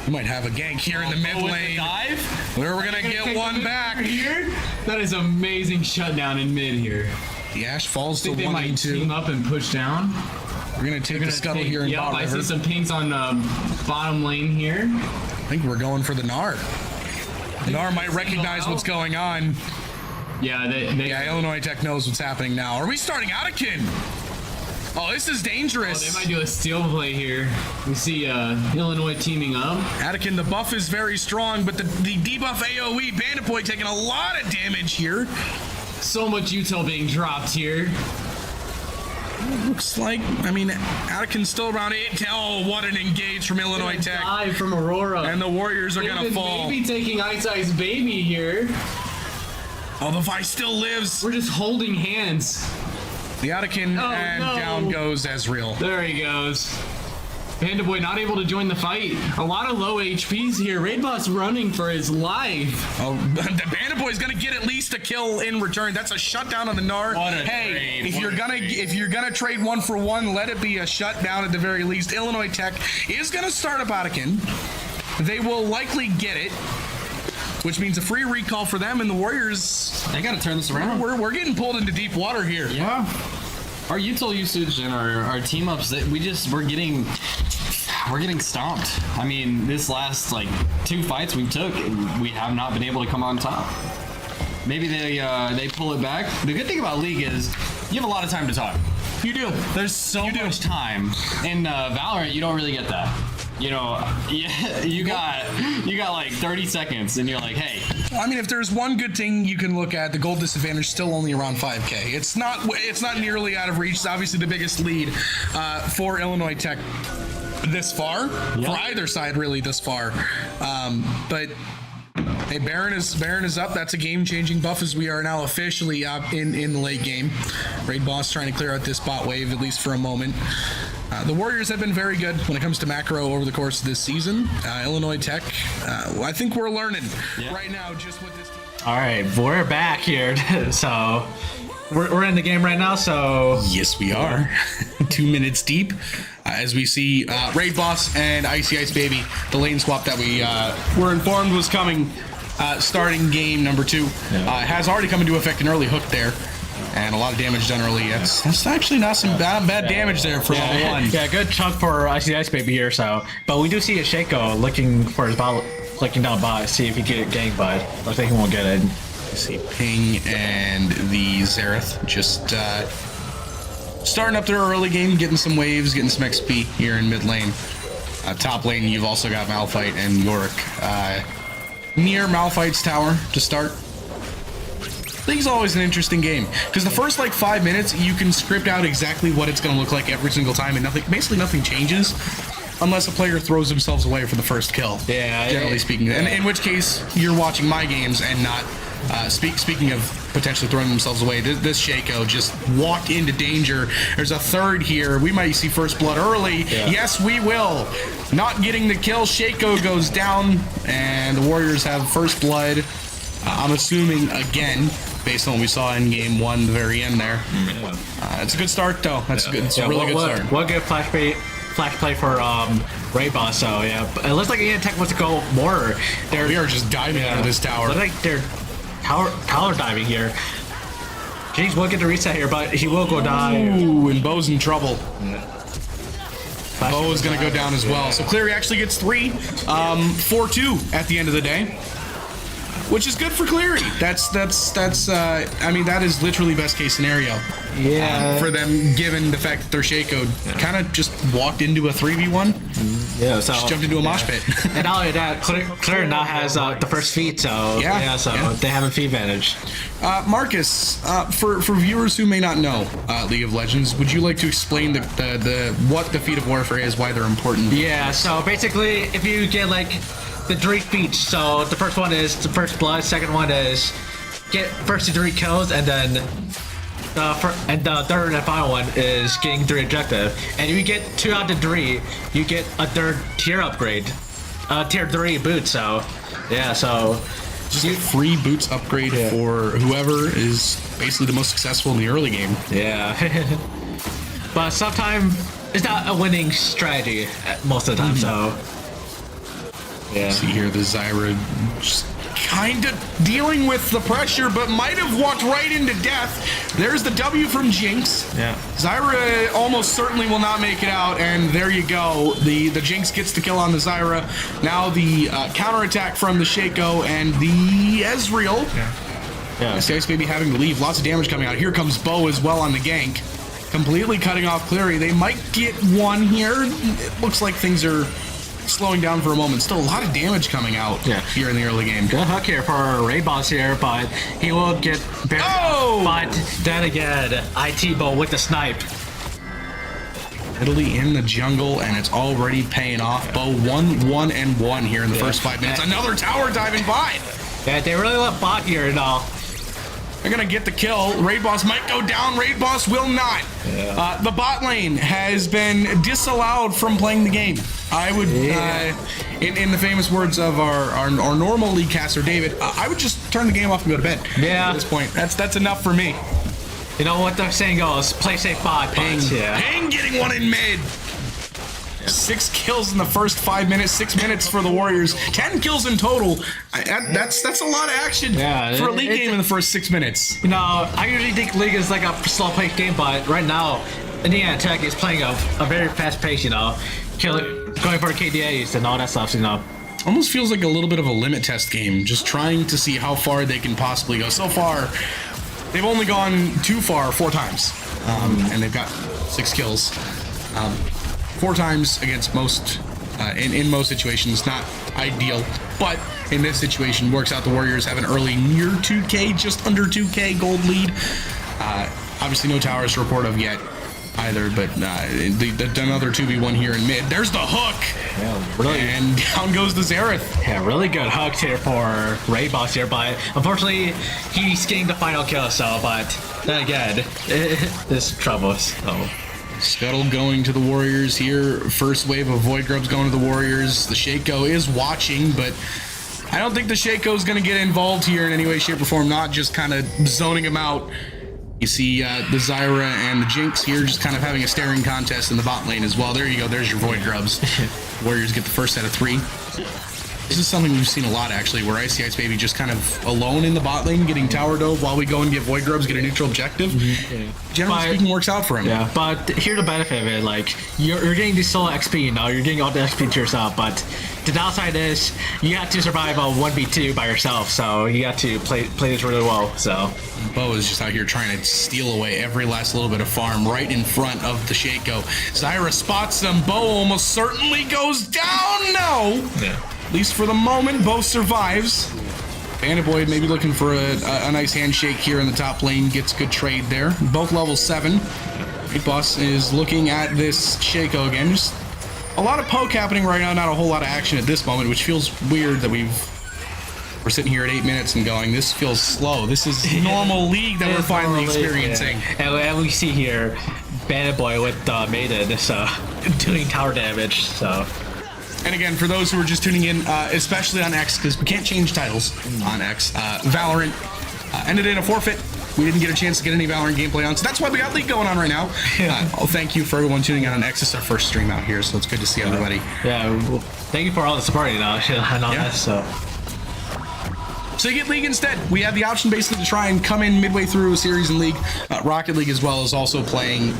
We might have a gank here in the mid lane. Dive? Where we're going to get one back. Here? That is amazing shutdown in mid here. The Ash falls to 1 They and might 2. team up and push down. We're going to take the scuttle here in Yep, bot I river. see some pings on bottom lane here. I think we're going for the Gnar. Gnar might recognize what's going on. Yeah, Yeah, Illinois Tech knows what's happening now. Are we starting Anakin? Oh, this is dangerous. they might do a steal play here. We see Illinois teaming up. Anakin, the buff is very strong, but the debuff AoE, Bandit Boy taking a lot of damage here. So much util being dropped here. Looks like, Anakin's still around 8. Oh, what an engage from Illinois Tech. Dive from Aurora. And the Warriors are going to fall. Maybe taking Ice Ice Baby here. Oh, the Vice still lives. We're just holding hands. The Anakin, and no. down goes Ezreal. There he goes. Panda Boy not able to join the fight. A lot of low HPs here. Raid Boss running for his life. Oh, the Bandit Boy is gonna get at least a kill in return. That's a shutdown on the Gnar. Hey, if you're gonna trade 1 for 1, let it be a shutdown at the very least. Illinois Tech is gonna start a Anakin. They will likely get it, which means a free recall for them, and the Warriors. They got to turn this around. We're getting pulled into deep water here. Yeah. Our util usage and our team ups, we're getting stomped. I mean, this last 2 fights we took, we have not been able to come on top. Maybe they pull it back. The good thing about League is you have a lot of time to talk. You do. There's so much time. In Valorant, you don't really get that. You know, you got like 30 seconds, and you're like, hey. I mean, if there's one good thing you can look at, the gold disadvantage still only around 5K. It's not nearly out of reach. It's obviously the biggest lead for Illinois Tech this far, for either side really this far. But hey, Baron is up. That's a game-changing buff as we are now officially up in the late game. Raid Boss trying to clear out this bot wave, at least for a moment. The Warriors have been very good when it comes to macro over the course of this season. Illinois Tech, I think we're learning right now just what this team. All right, we're back here. So we're in the game right now. So yes, we are. 2 minutes deep. As we see Raid Boss and Icy Ice Baby, the lane swap that we were informed was coming starting game number 2, has already come into effect, an early hook there. And a lot of damage done early. That's actually not some bad damage there for level 1. Yeah, good chunk for Icy Ice Baby here. So, but we do see a Shaco looking for his bot, looking down bot, see if he can get gang bot. I think he won't get it. See Ping and the Xerath just starting up their early game, getting some waves, getting some XP here in mid lane. Top lane, you've also got Malphite and Yorick near Malphite's tower to start. League's always an interesting game because the first 5 minutes you can script out exactly what it's going to look like every single time, and basically nothing changes unless a player throws themselves away for the first kill. Yeah, generally speaking, and in which case you're watching my games and not. Speaking of potentially throwing themselves away, this Shaco just walked into danger. There's a third here. We might see first blood early. Yeah. Yes, we will. Not getting the kill. Shaco goes down, and the Warriors have first blood. I'm assuming again. based on what we saw in game 1, the very end there. It's a good start, though. That's good. It's a really good start. What good flash play for Ray Boss. So yeah, but it looks like Ian Tech wants to go more. We are just diving into this tower. Looks like they're tower diving here. Jinx will get the reset here, but he will go down. Ooh, and Bo's in trouble. Bo is going to go down as well. So Cleary actually gets 3, 4-2 at the end of the day, which is good for Cleary. That's I mean, that is literally best case scenario. Yeah. For them, given the fact that their Shaco kind of just walked into a 3v1. Yeah, so just jumped into a mosh pit. And not only that, Cleary now has the first feat, so they have a feat advantage. Marcus, for viewers who may not know League of Legends, would you like to explain the what the feat of warfare is, why they're important? Yeah, so basically, if you get like the 3 feats, so the first one is the first blood, second one is get first to 3 kills, and then the third and final one is getting 3 objective. And if you get 2 out of 3, you get a 3rd tier upgrade, tier 3 boot. So yeah, so just a free boots upgrade for whoever is basically the most successful in the early game. Yeah. But sometimes it's not a winning strategy most of the time. So yeah. See here, the Zyra just kind of dealing with the pressure, but might have walked right into death. There's the W from Jinx. Yeah. Zyra almost certainly will not make it out, and there you go. The Jinx gets the kill on the Zyra. Now the counterattack from the Shaco and the Ezreal. Yeah. SCIS maybe having to leave. Lots of damage coming out. Here comes Bo as well on the gank. Completely cutting off Cleary. They might get 1 here. It looks like things are slowing down for a moment. Still a lot of damage coming out here in the early game. Good hook here for Ray Boss here, but he will get buried. Oh! But then again, IT Bo with the snipe. Italy in the jungle, and it's already paying off. Bo 1-1-1 here in the first 5 minutes. Another tower diving by. Yeah, they really let bot here and all. They're gonna get the kill. Raid Boss might go down. Raid Boss will not. Yeah. The bot lane has been disallowed from playing the game. I would, in the famous words of our normal league caster David, I would just turn the game off and go to bed. Yeah. At this point, that's enough for me. You know what the saying goes: play safe, bot. Ping, Yeah. Ping getting 1 in mid. 6 kills in the first 5 minutes, 6 minutes for the Warriors, 10 kills in total. That's a lot of action for a league game in the first 6 minutes. You know, I usually think League is like a slow-paced game, but right now, Indiana Tech is playing a very fast pace. You know, going for KDAs and all that stuff. You know, almost feels like a little bit of a limit test game, just trying to see how far they can possibly go. So far, they've only gone too far 4 times, and they've got 6 kills. 4 times against most, in most situations, not ideal, but in this situation works out. The Warriors have an early near 2K, just under 2K gold lead. Obviously no towers to report of yet either, but another 2v1 here in mid. There's the hook! Yeah, really. And down goes the Xerath. Yeah, really good hooks here for Ray Boss here, but unfortunately he's getting the final kill, so, but then again, this trouble, so. Scuttle going to the Warriors here. First wave of Void Grubs going to the Warriors. The Shaco is watching, but I don't think the Shaco is going to get involved here in any way, shape, or form. Not just kind of zoning him out. You see the Zyra and the Jinx here just kind of having a staring contest in the bot lane as well. There you go. There's your Void Grubs. Warriors get the first set of 3. This is something we've seen a lot, actually, where ICI's maybe just kind of alone in the bot lane getting tower dove while we go and get Void Grubs, get a neutral objective. Generally speaking, works out for him. Yeah, but here's the benefit of it. Like, you're getting the solo XP, you know, you're getting all the XP to yourself, but the downside is you have to survive a 1v2 by yourself, so you got to play this really well, so. Bo is just out here trying to steal away every last little bit of farm right in front of the Shaco. Zyra spots him. Bo almost certainly goes down. No! Yeah. At least for the moment, Bo survives. Bandit Boy maybe looking for a nice handshake here in the top lane. Gets good trade there. Both level 7. Big Boss is looking at this Shaco again. Just a lot of poke happening right now. Not a whole lot of action at this moment, which feels weird that we're sitting here at 8 minutes and going, this feels slow. This is normal league that we're finally experiencing. Yeah. And we see here, Bandit Boy with Maiden, so doing tower damage, so. And again, for those who are just tuning in, especially on X, because we can't change titles on X, Valorant, Ended in a forfeit. We didn't get a chance to get any Valorant gameplay on, so that's why we got League going on right now. Thank you for everyone tuning in on X. It's our first stream out here, so it's good to see everybody. Yeah, well, thank you for all the support, and all that. So you get League instead. We have the option basically to try and come in midway through a series in League. Rocket League as well is also playing.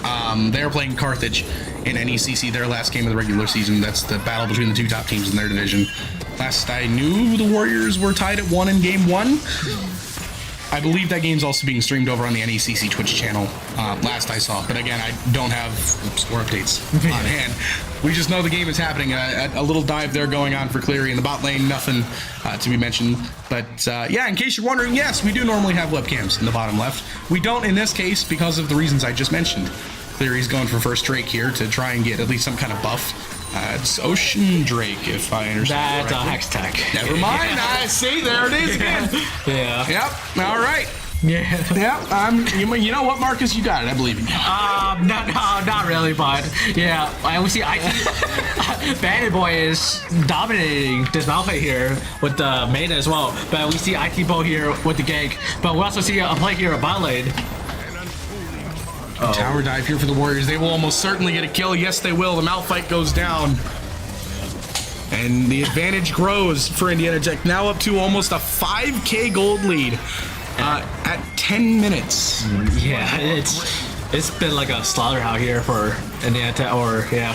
They're playing Carthage in NECC, their last game of the regular season. That's the battle between the two top teams in their division. Last I knew, the Warriors were tied at 1 in game 1. I believe that game's also being streamed over on the NECC Twitch channel, last I saw. But again, I don't have score updates on hand. We just know the game is happening. A little dive there going on for Cleary in the bot lane. Nothing to be mentioned. But yeah, in case you're wondering, yes, we do normally have webcams in the bottom left. We don't in this case because of the reasons I just mentioned. Cleary's going for first Drake here to try and get at least some kind of buff. It's Ocean Drake, if I understand. That's a Hex Tech. Never mind. I see. There it is again. Yeah. Yep. All right. Yeah. Yep. You know what, Marcus? You got it. I believe in you. No, not really, but yeah. We see IT Bandit Boy is dominating this Malphite here with the main as well. But we see IT Bo here with the gank. But we also see a play here at bot lane. Tower dive here for the Warriors. They will almost certainly get a kill. Yes, they will. The Malphite goes down. And the advantage grows for Indiana Tech. Now up to almost a 5K gold lead at 10 minutes. Yeah, it's been like a slaughter out here for Indiana Tech,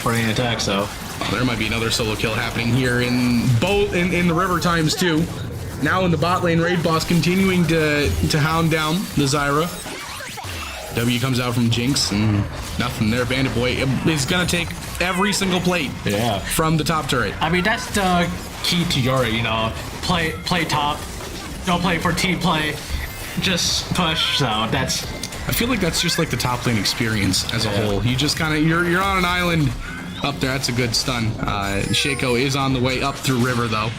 for Indiana Tech, so. There might be another solo kill happening here in both in the River Times too. Now in the bot lane, Raid Boss continuing to hound down the Zyra. W comes out from Jinx and nothing there. Bandit Boy is gonna take every single plate from the top turret. I mean, that's the key to Yori, play top, don't play for team play, just push. So that's. I feel like that's just like the top lane experience as a whole. You just kind of you're on an island up there. That's a good stun. Shaco is on the way up through River though.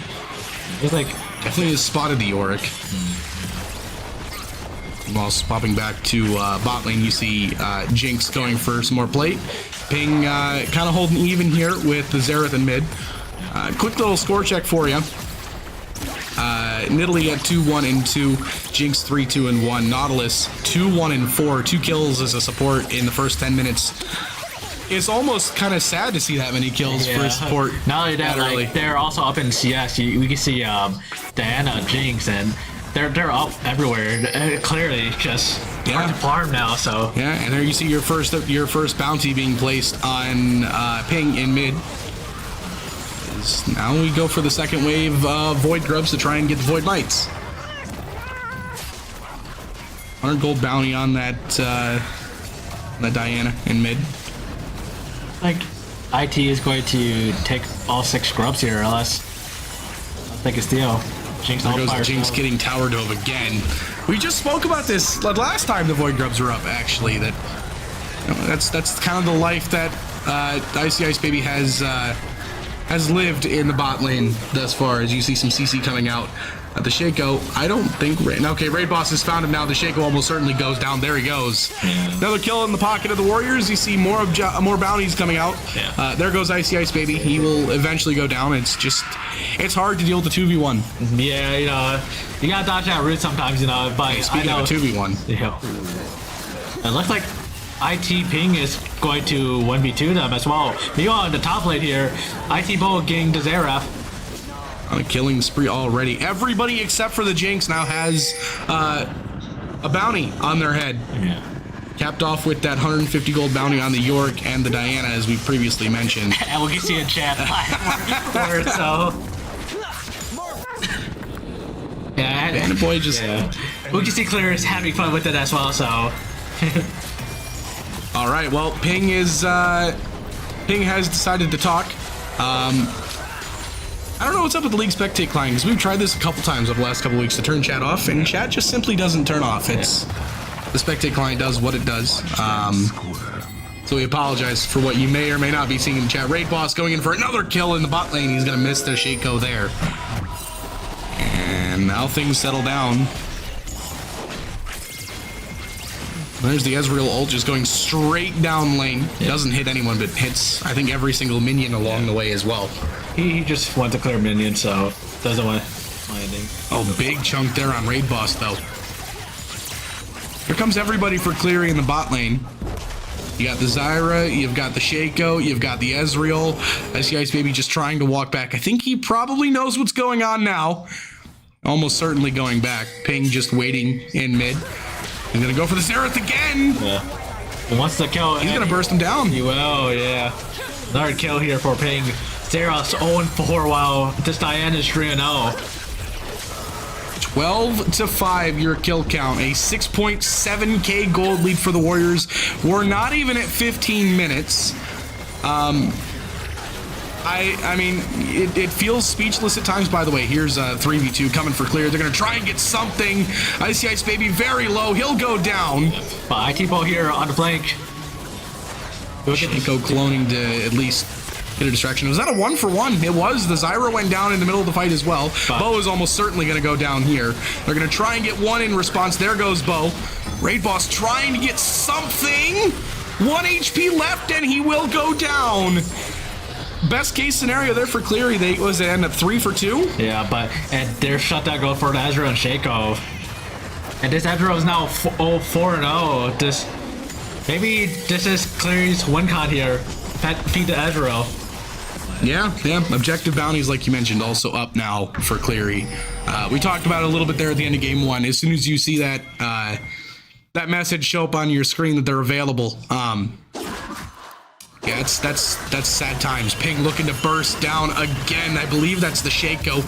It's like definitely has spotted the Yorick. While popping back to bot lane, you see Jinx going for some more plate. Ping kind of holding even here with the Xerath in mid. Quick little score check for you. Nidalee at 2-1 and 2. Jinx 3-2 and 1. Nautilus 2-1 and 4. 2 kills as a support in the first 10 minutes. It's almost kind of sad to see that many kills for a support. Not only that, they're also up in CS. We can see Diana, Jinx, and they're up everywhere. Clearly, just hard to farm now. So yeah, and there you see your first bounty being placed on Ping in mid. Now we go for the second wave of Void Grubs to try and get the Void Mites. 100 gold bounty on that Diana in mid. Like IT is going to take all 6 grubs here, unless take a steal. Jinx, there goes Jinx getting tower dove again. We just spoke about this last time the Void Grubs were up, actually. That's kind of the life that Icy Ice Baby has lived in the bot lane thus far, as you see some CC coming out. The Shaco, I don't think... Okay, Raid Boss has found him now. The Shaco almost certainly goes down. There he goes. Another kill in the pocket of the Warriors. You see more bounties coming out. There goes Icy Ice Baby. He will eventually go down. It's hard to deal with the 2v1. Yeah, you gotta dodge that route sometimes, but speaking of a 2v1. It looks like IT Ping is going to 1v2 them as well. Meanwhile, in the top lane here, IT Bo getting the Xerath. On a killing spree already. Everybody except for the Jinx now has a bounty on their head. Yeah. Capped off with that 150 gold bounty on the York and the Diana, as we previously mentioned. And we can see in chat word, so. Yeah, Bandit Boy just. Yeah. We can see Cleary is having fun with it as well, so. All right, well, Ping has decided to talk. I don't know what's up with the League Spectate client, because we've tried this a couple times over the last couple weeks to turn chat off, and chat just simply doesn't turn off. The Spectate client does what it does. So we apologize for what you may or may not be seeing in chat. Raid Boss going in for another kill in the bot lane. He's going to miss the Shaco there. And now things settle down. There's the Ezreal ult just going straight down lane. Doesn't hit anyone, but hits, I think, every single minion along the way as well. He just wants to clear minion, so doesn't want landing. Oh, big chunk there on Raid Boss, though. Here comes everybody for Cleary in the bot lane. You got the Zyra, you've got the Shaco, you've got the Ezreal. I see Ice Baby just trying to walk back. I think he probably knows what's going on now. Almost certainly going back. Ping just waiting in mid. He's gonna go for the Xerath again. Yeah. He wants to kill. He's gonna burst him down. He will, yeah. Another kill here for Ping. Xerath's 0-4 while this Diana's 3-0. 12-5 your kill count, a 6.7k gold lead for the Warriors. We're not even at 15 minutes. I mean, it feels speechless at times. By the way, here's a 3v2 coming for Clear. They're gonna try and get something. Icy Ice Baby very low. He'll go down. But ITpo here on the flank. Shaco cloning to at least get a distraction. Was that a 1-for-1? It was. The Zyra went down in the middle of the fight as well. Bo is almost certainly going to go down here. They're going to try and get one in response. There goes Bo. Raid Boss trying to get something. 1 HP left and he will go down. Best case scenario there for Cleary. They end up 3 for 2. Yeah, but and their shutdown go for the Ezreal and Shaco. And this Ezreal is now 4-0. Maybe this is Cleary's win con here. Feed the Ezreal. Yeah. Objective bounties, like you mentioned, also up now for Cleary. We talked about it a little bit there at the end of game 1. As soon as you see that that message show up on your screen that they're available, yeah, that's sad times. Ping looking to burst down again. I believe that's the Shaco.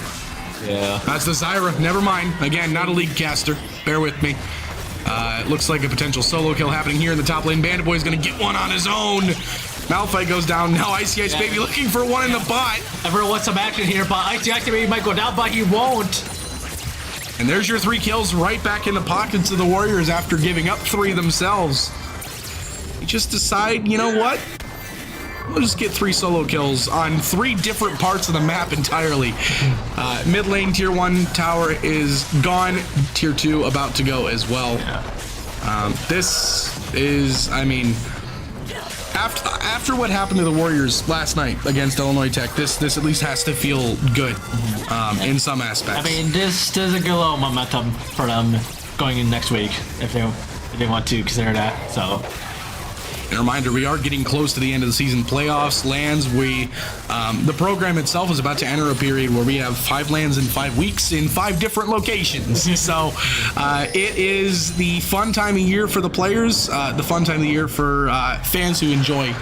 Yeah. That's the Zyra. Never mind. Again, not a league caster. Bear with me. It looks like a potential solo kill happening here in the top lane. Bandit Boy's gonna get one on his own. Malphite goes down. Now Icy Ice Baby looking for one in the bot. Everyone wants some action here, but Icy Ice Baby might go down, but he won't. And there's your 3 kills right back in the pockets of the Warriors after giving up 3 themselves. You just decide, you know what? We'll just get 3 solo kills on 3 different parts of the map entirely. Mid lane tier 1 tower is gone. Tier 2 about to go as well. This is, I mean, after what happened to the Warriors last night against Illinois Tech, this at least has to feel good in some aspects. I mean, this is a good little momentum for them going in next week if they want to consider that. So. And a reminder, we are getting close to the end of the season. Playoffs, lands, the program itself is about to enter a period where we have 5 lands in 5 weeks in 5 different locations. So it is the fun time of year for the players, the fun time of the year for fans who enjoy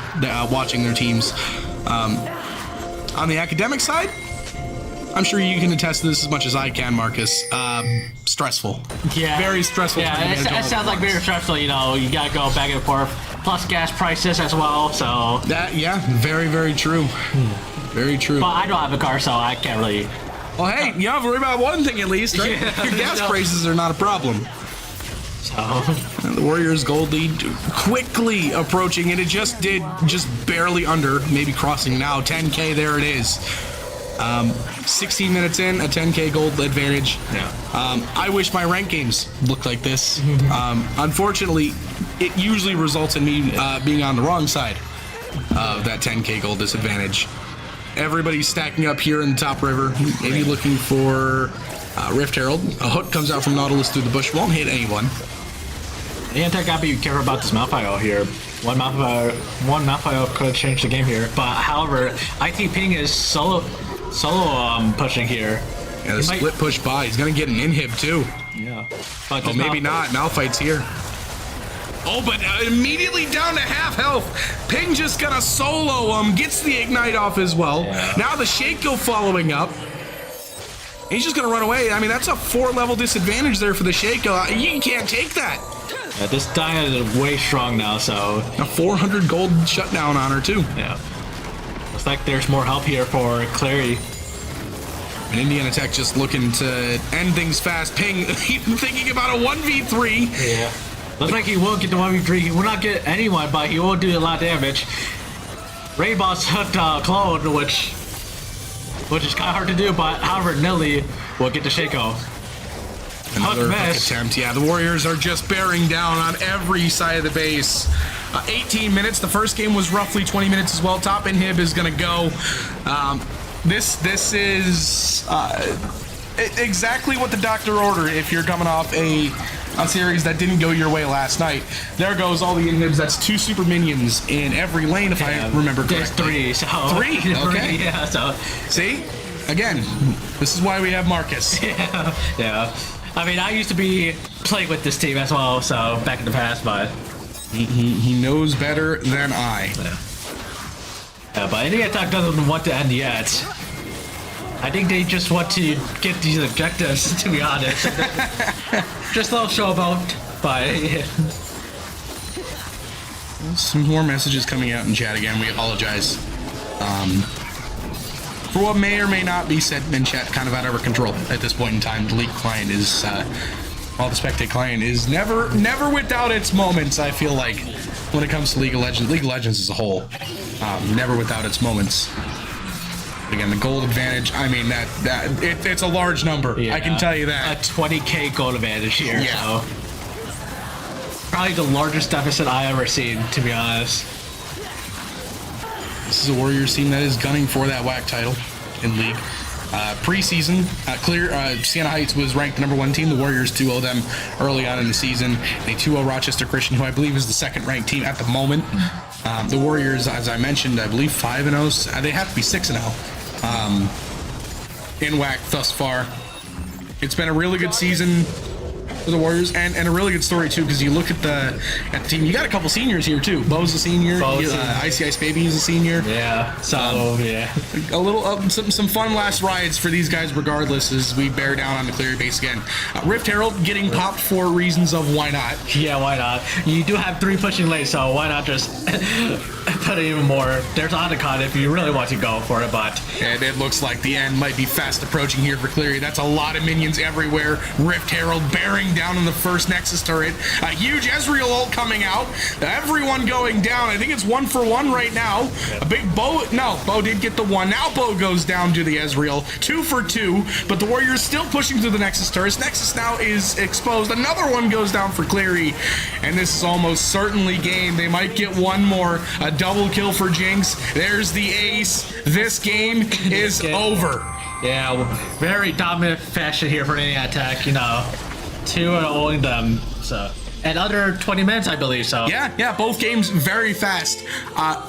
watching their teams. On the academic side, I'm sure you can attest to this as much as I can, Marcus. Stressful. Yeah. Very stressful. Yeah, it sounds like very stressful. You know, you gotta go back and forth. Plus gas prices as well. So that, yeah, very, very true. Very true. But I don't have a car, so I can't really. Well, hey, you don't have to worry about one thing at least, right? Yeah, your gas prices are not a problem. So and the Warriors' gold lead quickly approaching, and it just barely under, maybe crossing now. 10K, there it is. 16 minutes in, a 10K gold advantage. Yeah. I wish my rank games looked like this. Unfortunately, it usually results in me being on the wrong side of that 10K gold disadvantage. Everybody's stacking up here in the top river, maybe looking for Rift Herald. A hook comes out from Nautilus through the bush, won't hit anyone. The Antec gotta be careful about this Malphite here. One Malphite could change the game here. But however, IT Ping is solo pushing here. Yeah, the split push by. He's gonna get an inhib too. Yeah. But oh, maybe not. Malphite's here. Oh, but immediately down to half health. Ping just gonna solo him. Gets the ignite off as well. Yeah. Now the Shaco following up. He's just gonna run away. I mean, that's a 4-level disadvantage there for the Shaco. You can't take that. Yeah, this Diana is way strong now, so. A 400 gold shutdown on her too. Yeah. Looks like there's more help here for Cleary. And Indiana Tech just looking to end things fast. Ping even thinking about a 1v3. Yeah. Looks like he will get the 1v3. He will not get anyone, but he will do a lot of damage. Raid Boss hooked Clone, which is kind of hard to do, but however, Nilly will get the Shaco. Another hook attempt. Yeah, the Warriors are just bearing down on every side of the base. 18 minutes. The first game was roughly 20 minutes as well. Top inhib is going to go. This is exactly what the doctor ordered if you're coming off a on series that didn't go your way last night. There goes all the inhibs. That's 2 super minions in every lane, if I remember There's correctly. 3, so... 3? Okay. Yeah, so... See? Again, this is why we have Marcus. Yeah. I mean, I used to be playing with this team as well, so back in the past, but... He knows better than I. Yeah, but any attack doesn't want to end yet. I think they just want to get these objectives, to be honest. Just a little showboat, but... Yeah. Some more messages coming out in chat again. We apologize. For what may or may not be said in chat, kind of out of our control at this point in time. The League client is, while the Spectate client is never without its moments, I feel like, when it comes to League of Legends as a whole. Never without its moments. But again, the gold advantage, I mean, it's a large number. Yeah. I can tell you that. A 20k gold advantage here, yeah. So. Probably the largest deficit I ever seen, to be honest. This is a Warriors team that is gunning for that WHAC title in League. Preseason, Siena Heights was ranked the #1 team. The Warriors 2-0 them early on in the season. They 2-0 Rochester Christian, who I believe is the second-ranked team at the moment. The Warriors, as I mentioned, I believe 5-0. They have to be 6-0 in WHAC thus far. It's been a really good season for the Warriors, and a really good story too, because you look at the team. You got a couple seniors here too. Bo's a senior. Icy Ice Baby is a senior. Yeah. So yeah, a little some fun last rides for these guys, regardless, as we bear down on the Cleary base again. Rift Herald getting popped for reasons of why not. Yeah, why not? You do have 3 pushing lanes, so why not just put even more? There's Otacon if you really want to go for it, but and it looks like the end might be fast approaching here for Cleary. That's a lot of minions everywhere. Rift Herald bearing down on the first Nexus turret. A huge Ezreal ult coming out. Everyone going down. I think it's 1 for 1 right now. A big Bo. No, Bo did get the 1. Now Bo goes down to the Ezreal. 2 for 2. But the Warriors still pushing through the Nexus turrets. Nexus now is exposed. Another one goes down for Cleary. And this is almost certainly game. They might get one more. A double kill for Jinx. There's the ace. This game is over. Yeah, very dominant fashion here for any attack, you know. 2 are owing them, so. And under 20 minutes, I believe, so. Yeah, both games very fast.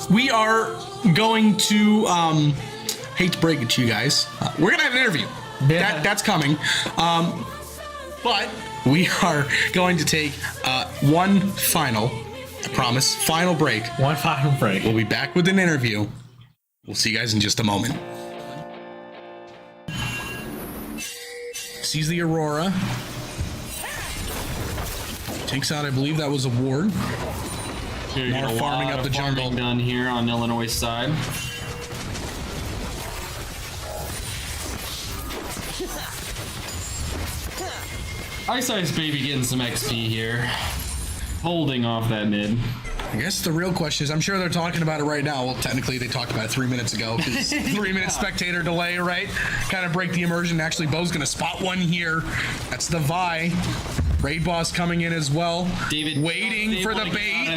We are going to, hate to break it to you guys, we're gonna have an interview. Yeah. That's coming. But we are going to take one final, I promise, final break. One final break. We'll be back with an interview. We'll see you guys in just a moment. Sees the Aurora. Takes out, I believe that was a ward. More farming up the jungle. Done here on Illinois side. Ice Baby getting some XP here. Holding off that mid. I guess the real question is, I'm sure they're talking about it right now. Well, technically they talked about it 3 minutes ago, because 3-minute spectator delay, right? Kind of break the immersion. Actually, Bo's going to spot one here. That's the Vi. Raid Boss coming in as well. David waiting for the bait.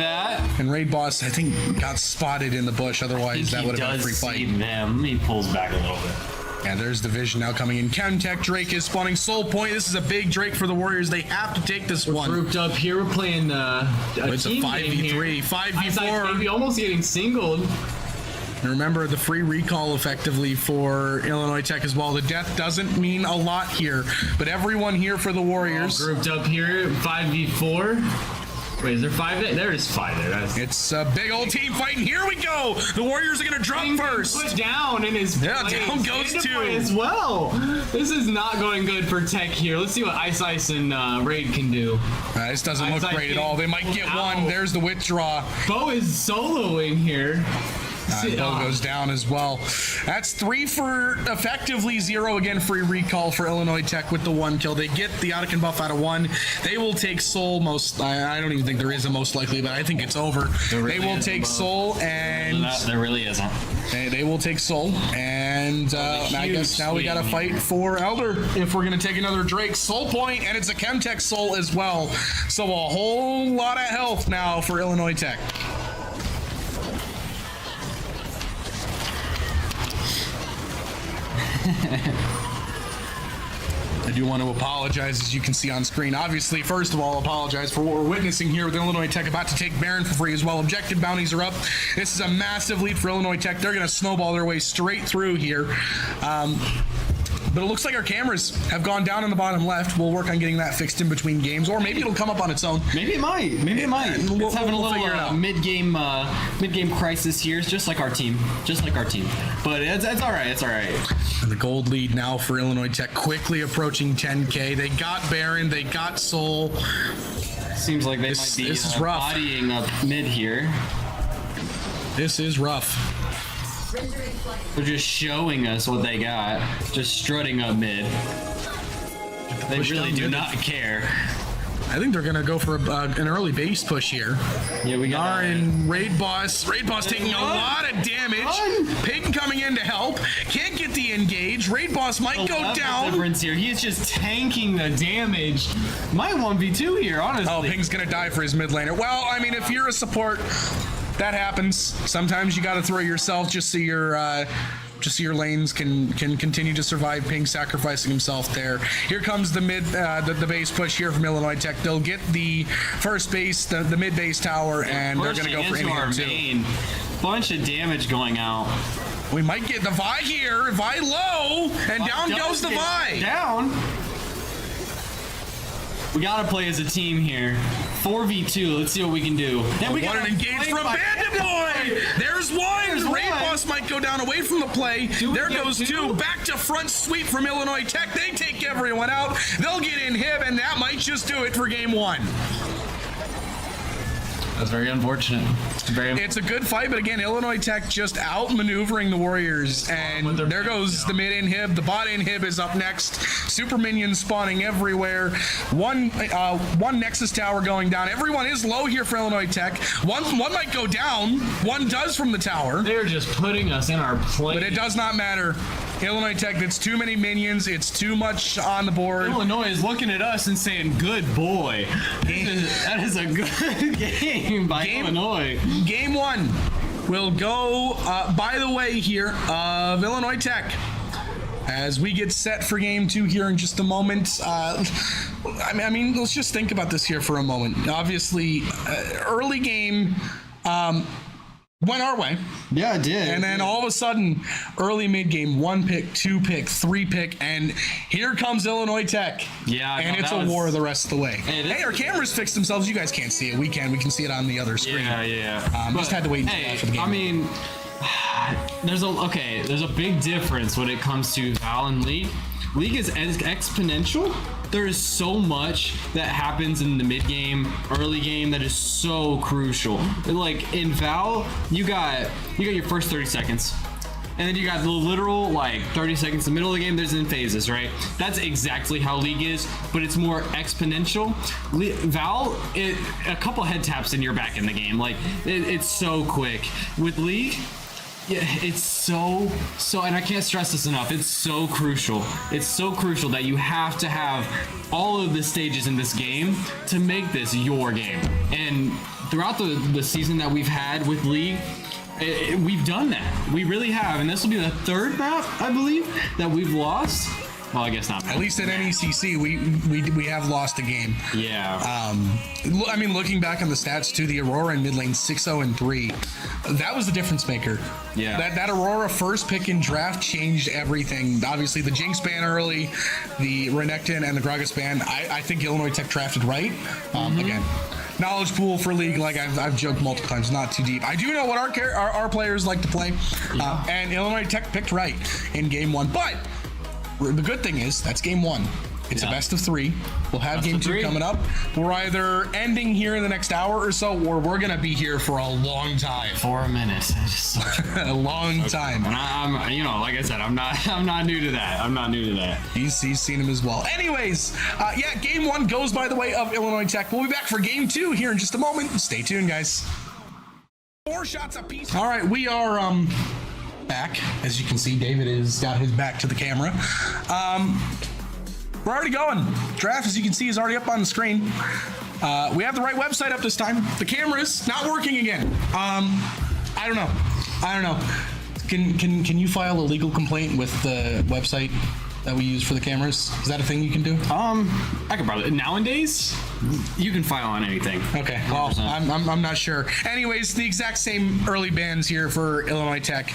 And Raid Boss, I think, got spotted in the bush. Otherwise, that would have been a free fight. He pulls back a little bit. Yeah, there's Division now coming in. Chemtech Drake is spawning Soul Point. This is a big Drake for the Warriors. They have to take this one. Grouped up here, we're playing it's a 5v3, 5v4. Maybe almost getting singled. And remember the free recall effectively for Illinois Tech as well. The death doesn't mean a lot here, but everyone here for the Warriors. All grouped up here, 5v4. Wait, is there 5 there? There is 5 there. It's a big old team fighting. Here we go. The Warriors are going to drop first. Put down in his down goes 2 as well. This is not going good for Tech here. Let's see what Ice and Raid can do. This doesn't look great at all. They might get one. There's the withdraw. Bo is soloing here. Bo goes down as well. That's 3 for effectively 0. Again, free recall for Illinois Tech with the 1 kill. They get the Otacon buff out of 1. They will take Soul I don't even think there is a most likely, but I think it's over. They will take Soul and... There really isn't. They will take Soul and I guess now we got to fight for Elder if we're going to take another Drake. Soul Point, and it's a Chemtech Soul as well. So a whole lot of health now for Illinois Tech. do want to apologize, as you can see on screen. Obviously, first of all, apologize for what we're witnessing here with Illinois Tech about to take Baron for free as well. Objective bounties are up. This is a massive lead for Illinois Tech. They're going to snowball their way straight through here. But it looks like our cameras have gone down in the bottom left. We'll work on getting that fixed in between games, or maybe it'll come up on its own. Maybe it might. Maybe it might. It's having a little mid-game crisis here. It's just like our team. But it's all right. It's all right. And the gold lead now for Illinois Tech, quickly approaching 10K. They got Baron. They got Soul. Seems like they might be bodying up mid here. This is rough. They're just showing us what they got. Just strutting up mid. They really do not care. I think they're gonna go for an early base push here. Yeah, we got and Raid Boss taking a lot of damage. Pig coming in to help. Can't get the engage. Raid Boss might go down. Difference here. He's just tanking the damage. Might 1v2 here, honestly. Oh, Pig's gonna die for his mid laner. Well, I mean, if you're a support, that happens. Sometimes you got to throw yourself just so your lanes can continue to survive. Ping sacrificing himself there. Here comes the base push here from Illinois Tech. They'll get the first base, the mid base tower, and they're going to go for in too. Bunch of damage going out. We might get the Vi here. Vi low, and down goes the Vi. Down. We gotta play as a team here. 4v2. Let's see what we can do. Then we got an engage from Bandit Boy. There's one. Raid Boss might go down away from the play. There goes two. Back to front sweep from Illinois Tech. They take everyone out. They'll get inhib, and that might just do it for game one. That's very unfortunate. It's a good fight, but again, Illinois Tech just outmaneuvering the Warriors, and there goes the mid inhib. The bot inhib is up next. Super minions spawning everywhere. One Nexus tower going down. Everyone is low here for Illinois Tech. One might go down. One does from the tower. They're just putting us in our place. But it does not matter. Illinois Tech, it's too many minions. It's too much on the board. Illinois is looking at us and saying, good boy. That is a good game by Illinois. Game one will go by the way here of Illinois Tech. As we get set for game two here in just a moment. I mean, let's just think about this here for a moment. Obviously, early game went our way. Yeah, it did. And then all of a sudden, early mid game, 1 pick, 2 pick, 3 pick, and here comes Illinois Tech. Yeah, and it's a war the rest of the way. Hey, our cameras fixed themselves. You guys can't see it. We can. We can see it on the other screen. Yeah. Just had to wait until after the game. I mean, there's a big difference when it comes to Val and League. League is exponential. There is so much that happens in the mid game, early game that is so crucial. Like in Val, you got your first 30 seconds. And then you got the literal like 30 seconds in the middle of the game. There's in phases, right? That's exactly how League is, but it's more exponential. Val, a couple head taps and you're back in the game. Like it's so quick. With League, yeah, it's so, and I can't stress this enough. It's so crucial. It's so crucial that you have to have all of the stages in this game to make this your game. And throughout the season that we've had with League, we've done that. We really have. And this will be the third map, I believe, that we've lost. Well, I guess not. At least at NECC, we have lost a game. Yeah. I mean, looking back on the stats too, the Aurora in mid lane 6-0-3, that was the difference maker. Yeah. That Aurora first pick in draft changed everything. Obviously, the Jinx ban early, the Renekton and the Gragas ban. I think Illinois Tech drafted right. Again, knowledge pool for League, like I've joked multiple times, not too deep. I do know what our players like to play, and Illinois Tech picked right in game one. But the good thing is that's game one. It's a best of 3. We'll have game 2 coming up. We're either ending here in the next hour or so, or we're gonna be here for a long time. 4 minutes. A long time. And I'm, like I said, I'm not new to that. He's seen him as well. Anyways, game 1 goes by the way of Illinois Tech. We'll be back for game 2 here in just a moment. Stay tuned, guys. 4 shots apiece. All right, we are back. As you can see, David has got his back to the camera. We're already going. Draft, as you can see, is already up on the screen. We have the right website up this time. The camera's not working again. I don't know. Can you file a legal complaint with the website? that we use for the cameras? Is that a thing you can do? I could probably nowadays you can file on anything. Okay, well, 100%. I'm not sure. Anyways, the exact same early bans here for Illinois Tech.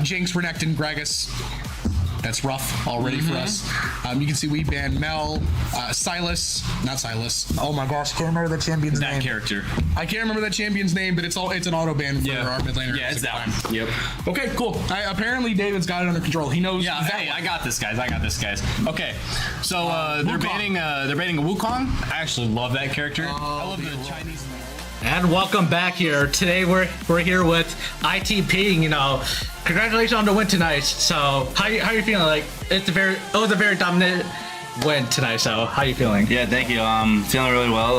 Jinx, Renekton, Gragas. That's rough already for us. You can see we banned Mel, Silas, not Silas. Oh my gosh, can't remember that champion's name. That character. I can't remember that champion's name, but it's an auto ban for our mid laner. Yeah, it's that one. Yep. Okay, cool. Apparently David's got it under control. He knows. Yeah, hey, I got this, guys. Okay, so they're banning a Wukong. I actually love that character. I love the Chinese. And welcome back here. Today we're here with ITP. You know, congratulations on the win tonight. So how you feeling? Like it was a very dominant win tonight. So how you feeling? Yeah, thank you. Feeling really well.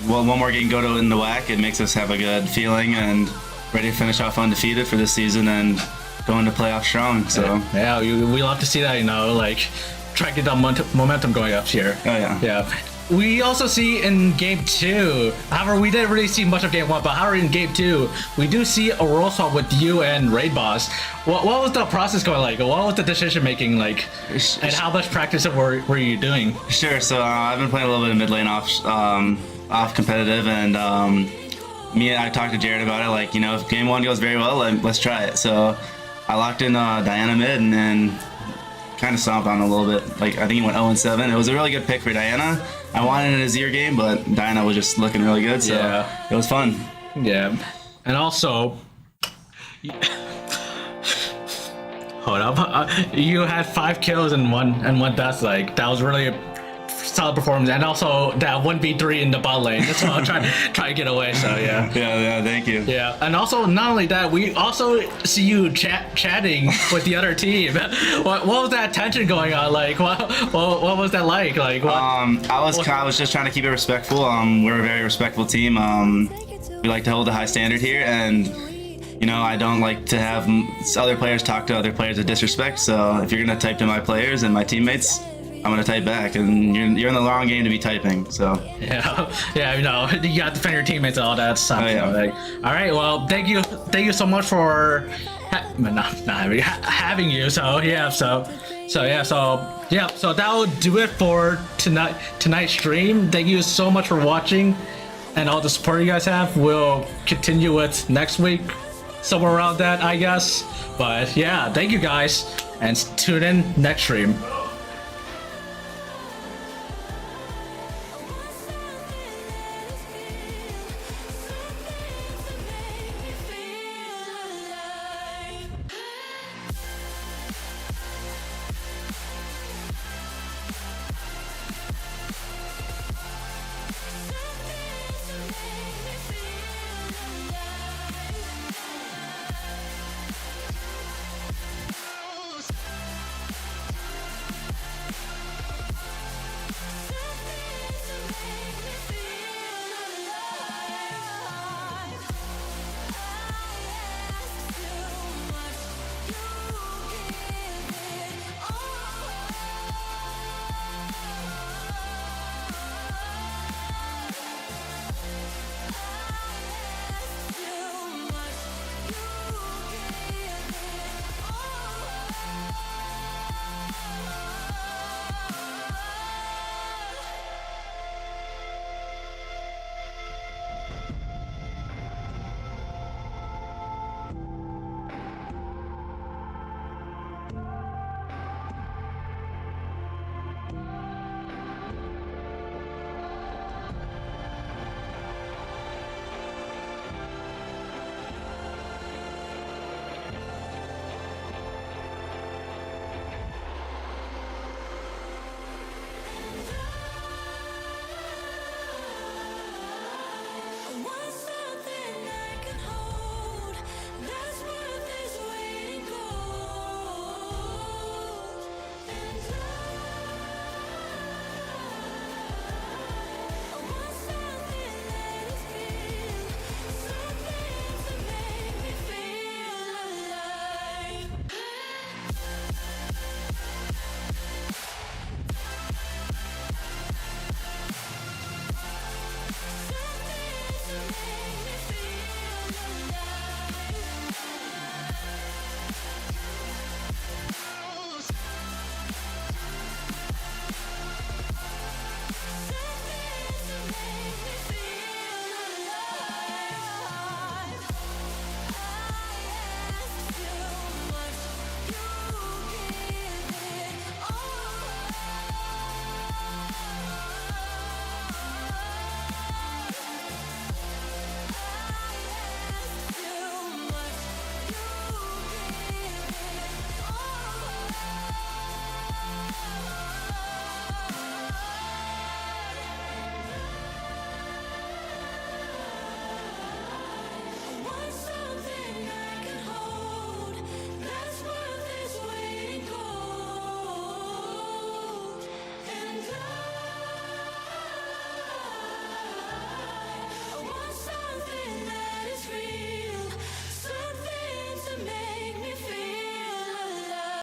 Well, one more game go to in the WHAC. It makes us have a good feeling and ready to finish off undefeated for this season and go into playoff strong. So yeah, we love to see that. You know, like try to get that momentum going up here. Oh yeah. Yeah. We also see in game 2, however, we didn't really see much of game 1, but however, in game 2, we do see a role swap with you and Raid Boss. What was the process going like? What was the decision making like? And how much practice were you doing? Sure. So I've been playing a little bit of mid lane off competitive, and I talked to Jared about it. Like, you know, if game 1 goes very well, let's try it. So I locked in Diana mid, and then kind of stomped on a little bit. Like, I think he went 0-7. It was a really good pick for Diana. I wanted an Azir game, but Diana was just looking really good, so it was fun. Yeah. And also, hold up, you had 5 kills and one death. Like, that was really a solid performance. And also that 1v3 in the bot lane. That's what I'm trying to get away. So yeah. Yeah, thank you. Yeah, and also not only that, we also see you chatting with the other team. What was that tension going on? Like, what was that like? Like, what? I was just trying to keep it respectful. We're a very respectful team. We like to hold a high standard here, and you know, I don't like to have other players talk to other players of disrespect. So if you're gonna type to my players and my teammates, I'm gonna type back, and you're in the long game to be typing. So yeah, you know, you got to defend your teammates and all that stuff. Oh, yeah. So, like, all right, well, thank you so much for having you. So that will do it for tonight's stream. Thank you so much for watching and all the support you guys have. We'll continue with next week, somewhere around that, I guess. But yeah, thank you guys, and tune in next stream.